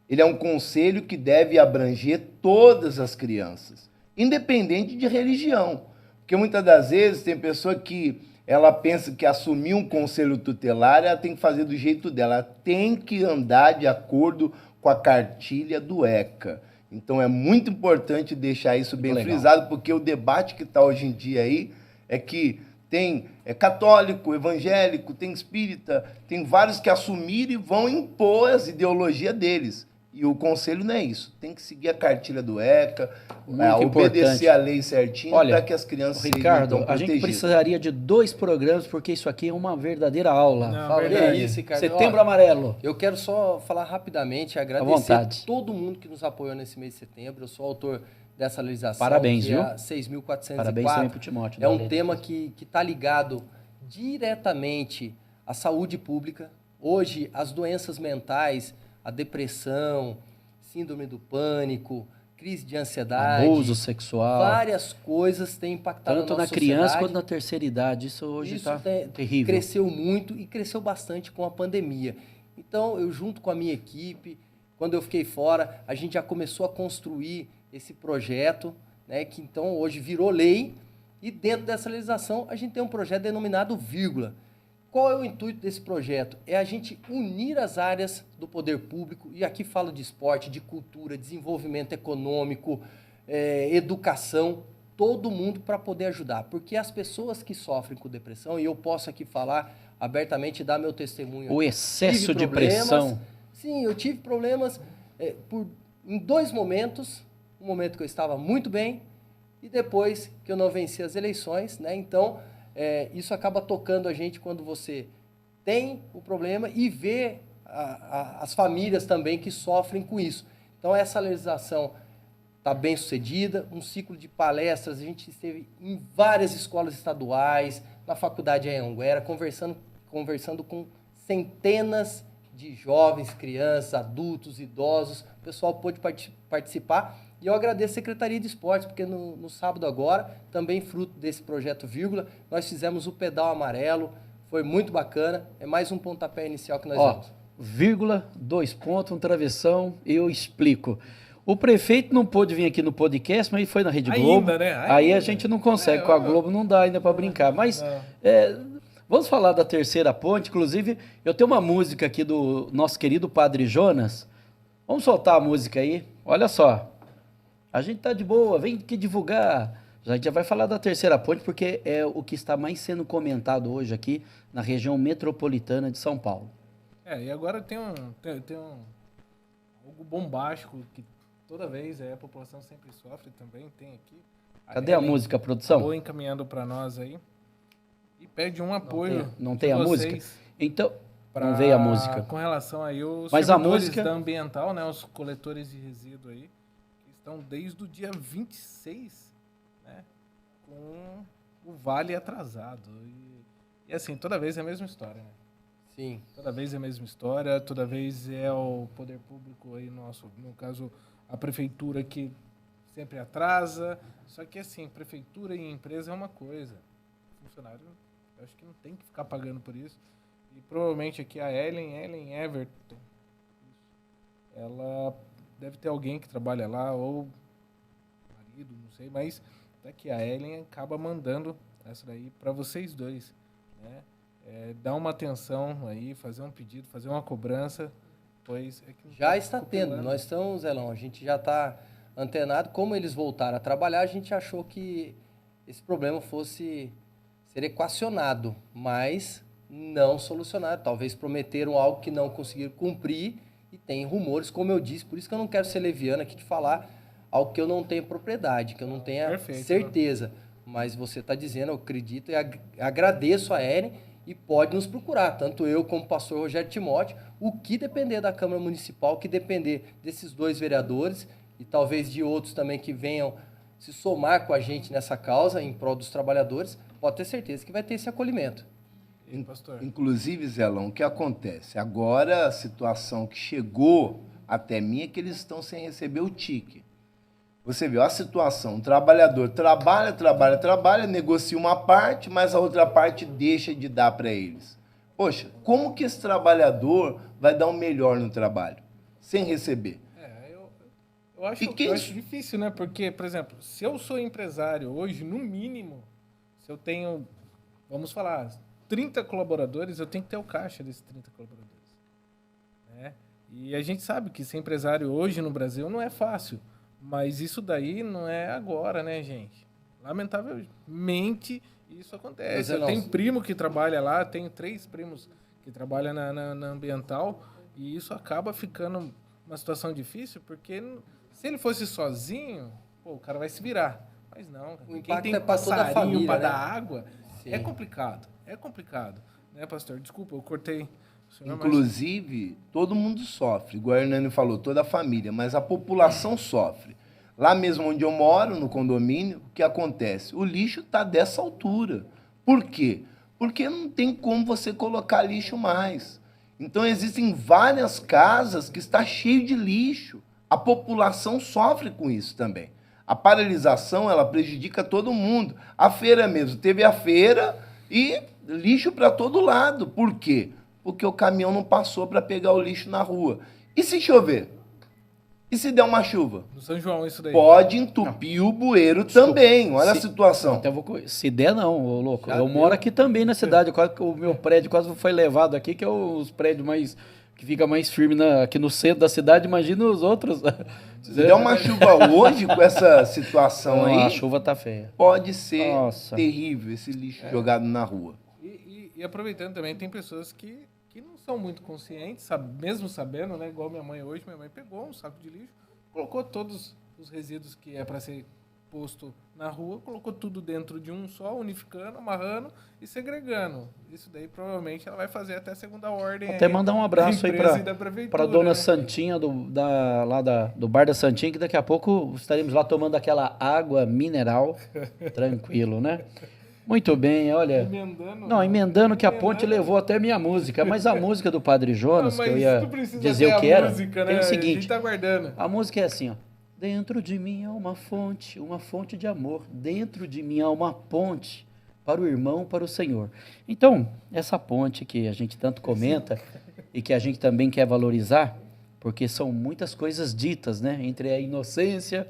D: Ele é um conselho que deve abranger todas as crianças, independente de religião. Porque muitas das vezes tem pessoa que ela pensa que assumir um conselho tutelar, ela tem que fazer do jeito dela. Ela tem que andar de acordo com a cartilha do ECA. Então é muito importante deixar isso bem
A: Legal.
D: frisado, porque o debate que está hoje em dia aí é que tem católico, evangélico, tem espírita, tem vários que assumiram e vão impor as ideologias deles. E o conselho não é isso. Tem que seguir a cartilha do ECA,
A: Muito
D: obedecer
A: importante.
D: a lei certinho
A: Olha,
D: para que as crianças
A: Ricardo,
D: sejam
A: a
D: protegidas.
A: gente precisaria de 2 programas, porque isso aqui é uma verdadeira aula.
C: Não,
B: Fala,
C: verdade.
B: que isso, Ricardo.
A: Setembro
B: Ó,
A: Amarelo.
B: Eu quero só falar rapidamente,
A: À
B: agradecer
A: vontade.
B: todo mundo que nos apoiou nesse mês de setembro. Eu sou autor dessa legislação.
A: Parabéns,
B: que
A: viu?
B: É a 6.404.
A: Parabéns também pro Timóteo.
B: É
A: da
B: um
A: lei.
B: tema que está ligado diretamente à saúde pública. Hoje, as doenças mentais, a depressão, síndrome do pânico, crise de ansiedade,
A: Abuso sexual.
B: várias coisas têm impactado
A: Tanto
B: a
A: na
B: nossa
A: criança
B: sociedade.
A: quanto na terceira idade. Isso hoje está terrível.
B: Cresceu muito e cresceu bastante com a pandemia. Então, eu junto com a minha equipe, quando eu fiquei fora, a gente já começou a construir esse projeto, né, que então hoje virou lei, e dentro dessa legislação a gente tem um projeto denominado Vírgula. qual é o intuito desse projeto? É a gente unir as áreas do poder público, e aqui falo de esporte, de cultura, desenvolvimento econômico, educação, todo mundo para poder ajudar. Porque as pessoas que sofrem com depressão, e eu posso aqui falar abertamente, dar meu testemunho.
A: O excesso de pressão.
B: Sim, eu tive problemas em 2 momentos. Um momento que eu estava muito bem e depois que eu não venci as eleições, né? Então, isso acaba tocando a gente quando você tem o problema e vê as famílias também que sofrem com isso. Então, essa legislação está bem sucedida, um ciclo de palestras, a gente esteve em várias escolas estaduais, na faculdade Anhanguera, conversando com centenas de jovens, crianças, adultos, idosos, o pessoal pôde participar. E eu agradeço a Secretaria de Esportes, porque no sábado agora, também fruto desse projeto Vírgula, nós fizemos o pedal amarelo, foi muito bacana, é mais um pontapé inicial que nós damos.
A: Vírgula, 2 pontos, um travessão, eu explico. O prefeito não pôde vir aqui no podcast, mas ele foi na Rede Globo.
C: Né?
A: Aí a gente não consegue, com a Globo não dá ainda para brincar. Mas vamos falar da terceira ponte. Inclusive, eu tenho uma música aqui do nosso querido Padre Jonas. Vamos soltar a música aí. Olha só. A gente tá de boa, vem aqui divulgar. A gente já vai falar da terceira ponte, porque é o que está mais sendo comentado hoje aqui na região metropolitana de São Paulo.
C: E agora tem algo bombástico que toda vez a população sempre sofre também, tem aqui.
A: Cadê a música, produção?
C: Acabou encaminhando para nós aí. E pede um apoio.
A: Não tem a música? Então, não veio a música.
C: Com relação aí os
A: Mas a música
C: da Ambiental, né, os coletores de resíduo aí, que estão desde o dia 26, né, com o vale atrasado. E assim, toda vez é a mesma história, né?
B: Sim.
C: Toda vez é a mesma história, toda vez é o poder público aí, no caso, a prefeitura que sempre atrasa. Só que assim, prefeitura e empresa é uma coisa. Funcionário, eu acho que não tem que ficar pagando por isso. E provavelmente aqui a Ellen Everton, ela deve ter alguém que trabalha lá, ou marido, não sei, mas daqui a Ellen acaba mandando essa daí para vocês dois, né? Dar uma atenção aí, fazer um pedido, fazer uma cobrança, pois...
B: Já está tendo, nós estamos, Zelão, a gente já está antenado. Como eles voltaram a trabalhar, a gente achou que esse problema fosse ser equacionado, mas não solucionado. Talvez prometeram algo que não conseguiram cumprir e tem rumores, como eu disse, por isso que eu não quero ser leviano aqui de falar algo que eu não tenho propriedade, que eu não tenha certeza. Mas você está dizendo, eu acredito e agradeço a Ellen, e pode nos procurar, tanto eu como o pastor Rogério Timóteo, o que depender da Câmara Municipal, o que depender desses 2 vereadores e talvez de outros também que venham se somar com a gente nessa causa em prol dos trabalhadores, pode ter certeza que vai ter esse acolhimento.
D: Inclusive, Zelão, o que acontece? Agora a situação que chegou até mim é que eles estão sem receber o tique. Você viu a situação, o trabalhador trabalha, negocia uma parte, mas a outra parte deixa de dar para eles. Poxa, como que esse trabalhador vai dar o melhor no trabalho, sem receber?
C: Eu acho difícil, né? Porque, por exemplo, se eu sou empresário hoje, no mínimo, se eu tenho, vamos falar, 30 colaboradores, eu tenho que ter o caixa desses 30 colaboradores, né? E a gente sabe que ser empresário hoje no Brasil não é fácil. Mas isso daí não é agora, né, gente? Lamentavelmente, isso acontece. Eu tenho primo que trabalha lá, tenho 3 primos que trabalham na Ambiental, e isso acaba ficando uma situação difícil, porque se ele fosse sozinho, o cara vai se virar. Mas não,
B: o
C: quem tem
B: passarinho
C: para
B: né?
C: dar água,
B: Sim.
C: é complicado. Né, pastor? Desculpa, eu cortei.
D: Inclusive, todo mundo sofre, igual a Hernani falou, toda a família, mas a população sofre. Lá mesmo onde eu moro, no condomínio, o que acontece? O lixo está dessa altura. Por quê? Porque não tem como você colocar lixo mais. Então, existem várias casas que está cheio de lixo. A população sofre com isso também. A paralisação, ela prejudica todo mundo. A feira mesmo, teve a feira e lixo para todo lado. Por quê? Porque o caminhão não passou para pegar o lixo na rua. E se chover? E se der uma chuva?
C: No São João, isso daí.
D: Pode entupir o bueiro também. Olha a
A: Se-
D: situação.
A: Até se der, não, ô louco.
B: Já
A: Eu moro
B: deu.
A: aqui também na cidade. O meu prédio quase foi levado aqui, que é os prédios mais. Que fica mais firme aqui no centro da cidade. Imagina os outros.
D: Se der uma chuva hoje com essa situação
A: Não, a
D: aí,
A: chuva tá feia.
D: pode ser
A: Nossa.
D: terrível esse lixo jogado na rua.
C: E aproveitando também, tem pessoas que não são muito conscientes, mesmo sabendo, né? Igual minha mãe hoje, minha mãe pegou um saco de lixo, colocou todos os resíduos que é para ser posto na rua, colocou tudo dentro de um só, unificando, amarrando e segregando. Isso daí provavelmente ela vai fazer até a segunda ordem.
A: Até
C: aí
A: mandar um
C: da
A: abraço aí
C: empresa e da prefeitura,
A: pra dona
C: né?
A: Santinha, do Bar da Santinha, que daqui a pouco estaremos lá tomando aquela água mineral. Tranquilo, né? Muito bem, olha.
C: Emendando.
A: Não, emendando que a ponte
C: Emendando.
A: levou até minha música, mas a música do Padre Jonas,
C: Não,
A: que eu
C: mas
A: ia
C: tu precisa
A: dizer
C: ter
A: o
C: a
A: que era,
C: música,
A: tem
C: né?
A: o
C: A
A: seguinte,
C: gente tá aguardando.
A: a música é assim, ó. Dentro de mim há uma fonte de amor. Dentro de mim há uma ponte para o irmão, para o Senhor. Então, essa ponte que a gente tanto comenta e que a gente também quer valorizar, porque são muitas coisas ditas, né? Entre a inocência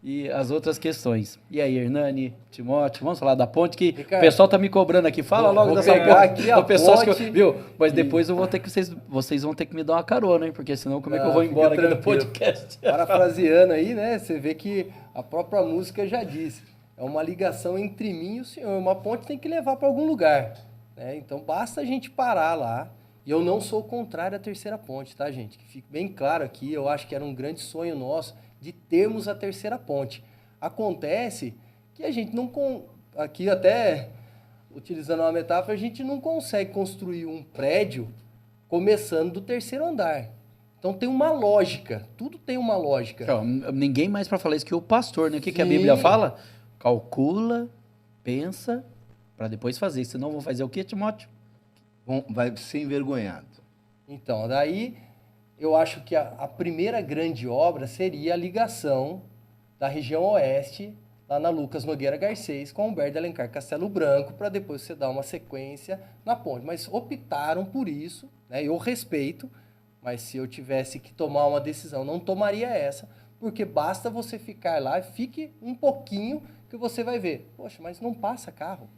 A: e as outras questões. E aí, Hernani, Timóteo, vamos falar da ponte que
B: Ricardo,
A: o pessoal tá me cobrando aqui. Fala
B: vou-
A: logo
B: vou
A: dessa
B: pegar
A: ponte.
B: aqui a
A: O pessoal
B: ponte
A: viu? Mas depois eu vou ter que vocês vão ter que me dar uma carona, hein? Porque senão como é que eu
B: Não,
A: vou
B: fica
A: embora aqui do
B: tranquilo.
A: podcast?
B: Parafraseando aí, né? Você vê que a própria música já disse. É uma ligação entre mim e o Senhor. Uma ponte tem que levar para algum lugar, né? Então basta a gente parar lá. E eu não sou contrário à terceira ponte, tá, gente? Que fique bem claro aqui. Eu acho que era um grande sonho nosso de termos a terceira ponte. Acontece que a gente não... Aqui até, utilizando uma metáfora, a gente não consegue construir um prédio começando do terceiro andar. Então tem uma lógica. Tudo tem uma lógica.
A: Ó, ninguém mais para falar isso que o pastor, né? O que, que a
B: Sim.
A: Bíblia fala? Calcula, pensa, para depois fazer. Senão vão fazer o quê, Timóteo?
D: Vai ser envergonhado.
B: Então, daí eu acho que a primeira grande obra seria a ligação da região oeste, lá na Lucas Nogueira Garcês, com Humberto de Alencar Castelo Branco, para depois você dar uma sequência na ponte. Mas optaram por isso, né? Eu respeito, mas se eu tivesse que tomar uma decisão, não tomaria essa, porque basta você ficar lá e fique um pouquinho que você vai ver. Poxa, mas não passa carro.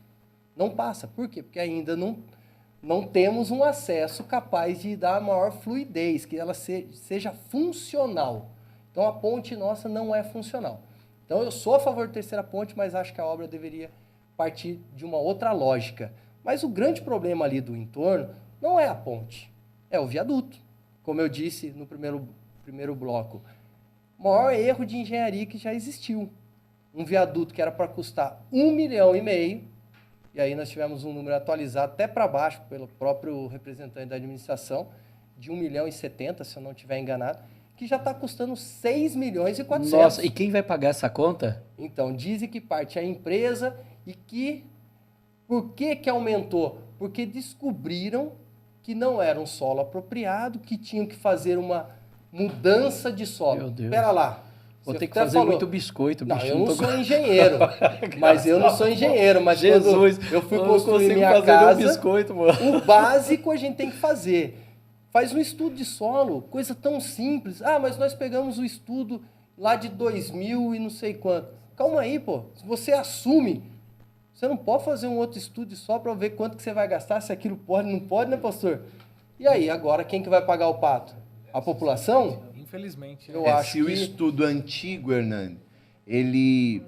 B: Não passa. Por quê? Porque ainda não temos um acesso capaz de dar maior fluidez, que ela seja funcional. Então, a ponte nossa não é funcional. Então, eu sou a favor da terceira ponte, mas acho que a obra deveria partir de uma outra lógica. Mas o grande problema ali do entorno não é a ponte, é o viaduto. Como eu disse no primeiro bloco, o maior erro de engenharia que já existiu. Um viaduto que era para custar 1,5 milhão, e aí nós tivemos um número atualizado até para baixo pelo próprio representante da administração, de 1,70 milhão, se eu não estiver enganado, que já está custando 6 milhões e 400.
A: Nossa, e quem vai pagar essa conta?
B: Então, dizem que parte a empresa e que... Por que aumentou? Porque descobriram que não era um solo apropriado, que tinham que fazer uma mudança de solo.
A: Meu Deus.
B: Espera lá.
A: Vou
B: Você
A: ter que
B: até
A: fazer
B: falou-
A: muito biscoito,
B: Não,
A: bicho.
B: eu não
A: tô-
B: sou engenheiro. Mas eu não sou engenheiro. Mas
A: Jesus,
B: quando eu fui
A: não
B: construir
A: consigo
B: minha
A: fazer
B: casa,
A: nenhum biscoito, mano.
B: o básico a gente tem que fazer. Faz um estudo de solo, coisa tão simples. Ah, mas nós pegamos o estudo lá de 2000 e não sei quanto. Calma aí, pô. Se você assume, você não pode fazer um outro estudo só para ver quanto que você vai gastar, se aquilo pode, não pode, né, pastor? E aí, agora quem que vai pagar o pato? A população?
C: Infelizmente.
B: Eu
D: É,
B: acho
D: se o
B: que-
D: estudo antigo, Hernani, ele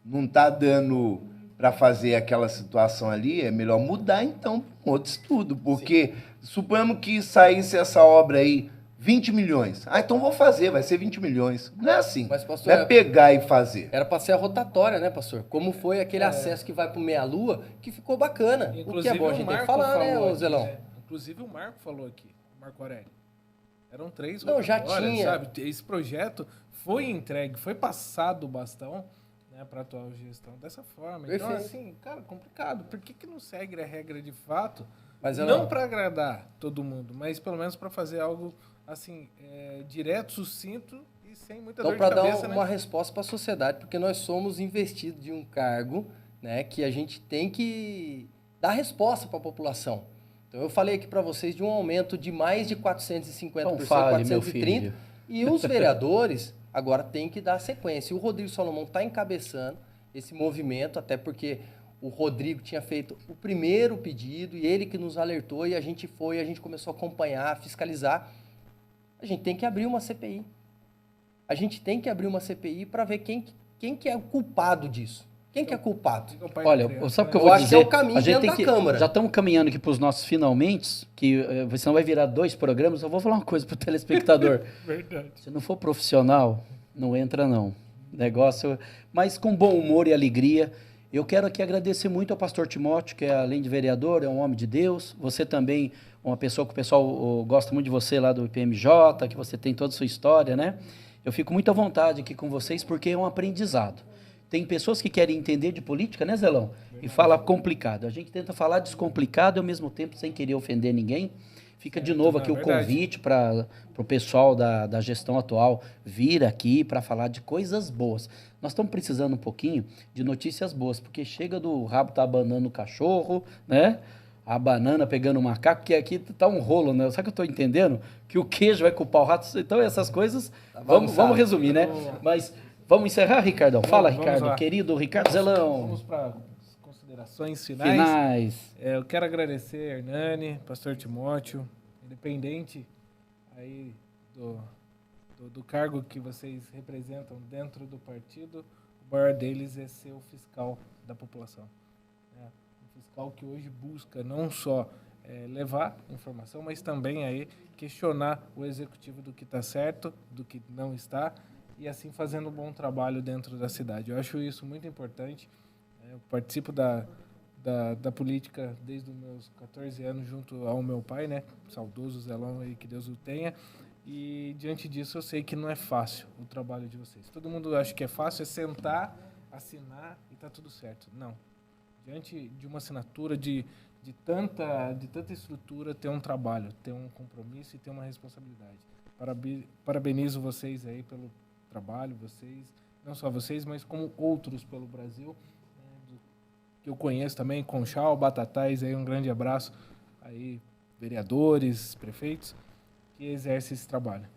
D: não está dando para fazer aquela situação ali, é melhor mudar então para um outro estudo, porque suponhamos que saísse essa obra aí 20 milhões. Ah, então vou fazer, vai ser 20 milhões. Não é assim.
B: Mas, pastor,
D: não é pegar e fazer.
B: Era para ser a rotatória, né, pastor? Como foi aquele acesso que vai para o Meia-Lua, que ficou bacana. O que é bom a gente tem que falar, né, ô Zelão?
C: Inclusive o Marco falou aqui, o Marco Aurélio. Eram 3
B: Não, já
C: rotatórias,
B: tinha.
C: sabe? Esse projeto foi entregue, foi passado o bastão, né, para a atual gestão dessa forma. Então,
B: Perfeito.
C: assim, cara, complicado. Por que não segue a regra de fato?
B: Mas eu
C: Não para agradar todo mundo, mas pelo menos para fazer algo assim, direto, sucinto e sem muita
B: Então,
C: dor
B: para
C: de
B: dar
C: cabeça,
B: uma
C: né?
B: resposta para a sociedade, porque nós somos investidos de um cargo, né, que a gente tem que dar resposta para a população. Então, eu falei aqui para vocês de um aumento de mais de 450%,
A: Então fale, meu
B: 430%.
A: filho.
B: E os vereadores agora têm que dar sequência. E o Rodrigo Salomão está encabeçando esse movimento, até porque o Rodrigo tinha feito o primeiro pedido e ele que nos alertou e a gente começou a acompanhar, a fiscalizar. A gente tem que abrir uma CPI. A gente tem que abrir uma CPI para ver quem que é o culpado disso. Quem que é culpado?
A: Olha, sabe o que eu
B: Eu
A: vou
B: acho
A: dizer?
B: que é o caminho
A: A gente
B: dentro
A: tem
B: da
A: que,
B: Câmara.
A: já estamos caminhando aqui para os nossos finalmente, que senão vai virar 2 programas. Eu vou falar uma coisa para o telespectador.
C: Verdade.
A: Se não for profissional, não entra não. Negócio, mas com bom humor e alegria. Eu quero aqui agradecer muito ao pastor Timóteo, que além de vereador, é um homem de Deus. Você também, uma pessoa que o pessoal gosta muito de você lá do IPMJ, que você tem toda a sua história, né? Eu fico muito à vontade aqui com vocês, porque é um aprendizado. Tem pessoas que querem entender de política, né, Zelão? E fala complicado. A gente tenta falar descomplicado e, ao mesmo tempo, sem querer ofender ninguém. Fica de novo aqui o convite para o pessoal da gestão atual vir aqui para falar de coisas boas. Nós estamos precisando um pouquinho de notícias boas, porque chega do rabo tá abanando o cachorro, né? A banana pegando o macaco, que aqui tá um rolo, né? Sabe o que eu estou entendendo? Que o queijo vai culpar o rato. Então, essas coisas, vamos resumir, né? Mas vamos encerrar, Ricardão? Fala, Ricardo,
C: lá.
A: Querido Ricardo Zelão.
C: Vamos para as considerações finais.
A: Finais.
C: Eu quero agradecer a Hernani, pastor Timóteo, independente aí do cargo que vocês representam dentro do partido, o maior deles é ser o fiscal da população. Um fiscal que hoje busca não só levar informação, mas também aí questionar o executivo do que está certo, do que não está, e assim fazendo um bom trabalho dentro da cidade. Eu acho isso muito importante. Eu participo da política desde os meus 14 anos junto ao meu pai, né? Saudoso Zelão aí, que Deus o tenha. E diante disso eu sei que não é fácil o trabalho de vocês. Todo mundo acha que é fácil, é sentar, assinar e tá tudo certo. Não. Diante de uma assinatura de tanta estrutura, tem um trabalho, tem um compromisso e tem uma responsabilidade. Parabenizo vocês aí pelo trabalho, vocês, não só vocês, mas como outros pelo Brasil, que eu conheço também, Conchal, Batatais, aí um grande abraço aí, vereadores, prefeitos, que exercem esse trabalho.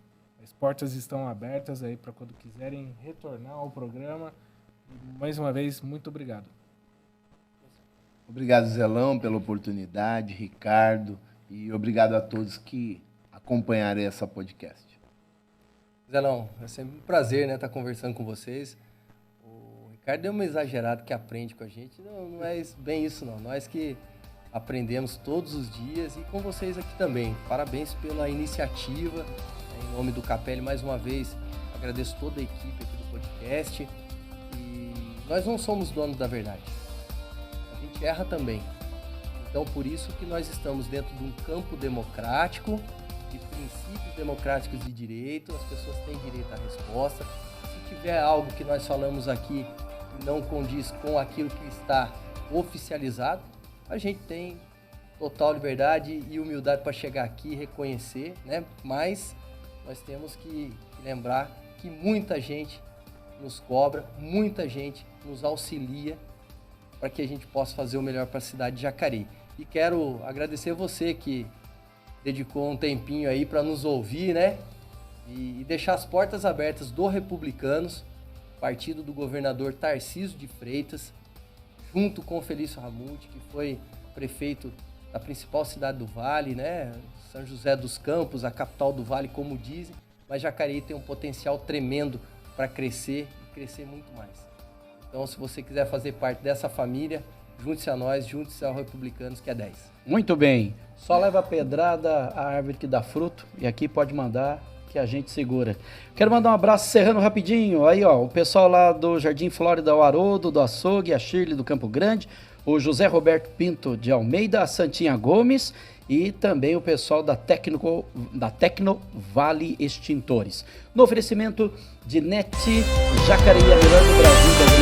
C: As portas estão abertas aí para quando quiserem retornar ao programa. E, mais uma vez, muito obrigado.
D: Obrigado, Zelão, pela oportunidade, Ricardo, e obrigado a todos que acompanharam essa podcast.
B: Zelão, é sempre um prazer, né, estar conversando com vocês. O Ricardo deu uma exagerada que aprende com a gente. Não é bem isso, não. Nós que aprendemos todos os dias e com vocês aqui também. Parabéns pela iniciativa. Em nome do Capelli, mais uma vez, agradeço toda a equipe aqui do podcast. E nós não somos donos da verdade. A gente erra também. Então, por isso que nós estamos dentro de um campo democrático, de princípios democráticos de direito. As pessoas têm direito à resposta. Se tiver algo que nós falamos aqui que não condiz com aquilo que está oficializado, a gente tem total liberdade e humildade para chegar aqui e reconhecer, né? Mas nós temos que lembrar que muita gente nos cobra, muita gente nos auxilia para que a gente possa fazer o melhor para a cidade de Jacareí. E quero agradecer você que dedicou um tempinho aí para nos ouvir, né? E deixar as portas abertas do Republicanos, partido do governador Tarcísio de Freitas, junto com o Felício Ramute, que foi prefeito da principal cidade do Vale, né? São José dos Campos, a capital do Vale, como dizem, mas Jacareí tem um potencial tremendo para crescer e crescer muito mais. Então, se você quiser fazer parte dessa família, junte-se a nós, junte-se ao Republicanos, que é 10.
A: Muito bem. Só leva a pedrada a árvore que dá fruto, e aqui pode mandar que a gente segura. Quero mandar um abraço Serrano rapidinho. Aí, ó, o pessoal lá do Jardim Flórida, o Haroldo, do Açougue, a Shirley do Campo Grande, o José Roberto Pinto de Almeida, a Santinha Gomes e também o pessoal da Tecno Vale Extintores. No oferecimento de NET Jacareí, a melhor do Brasil.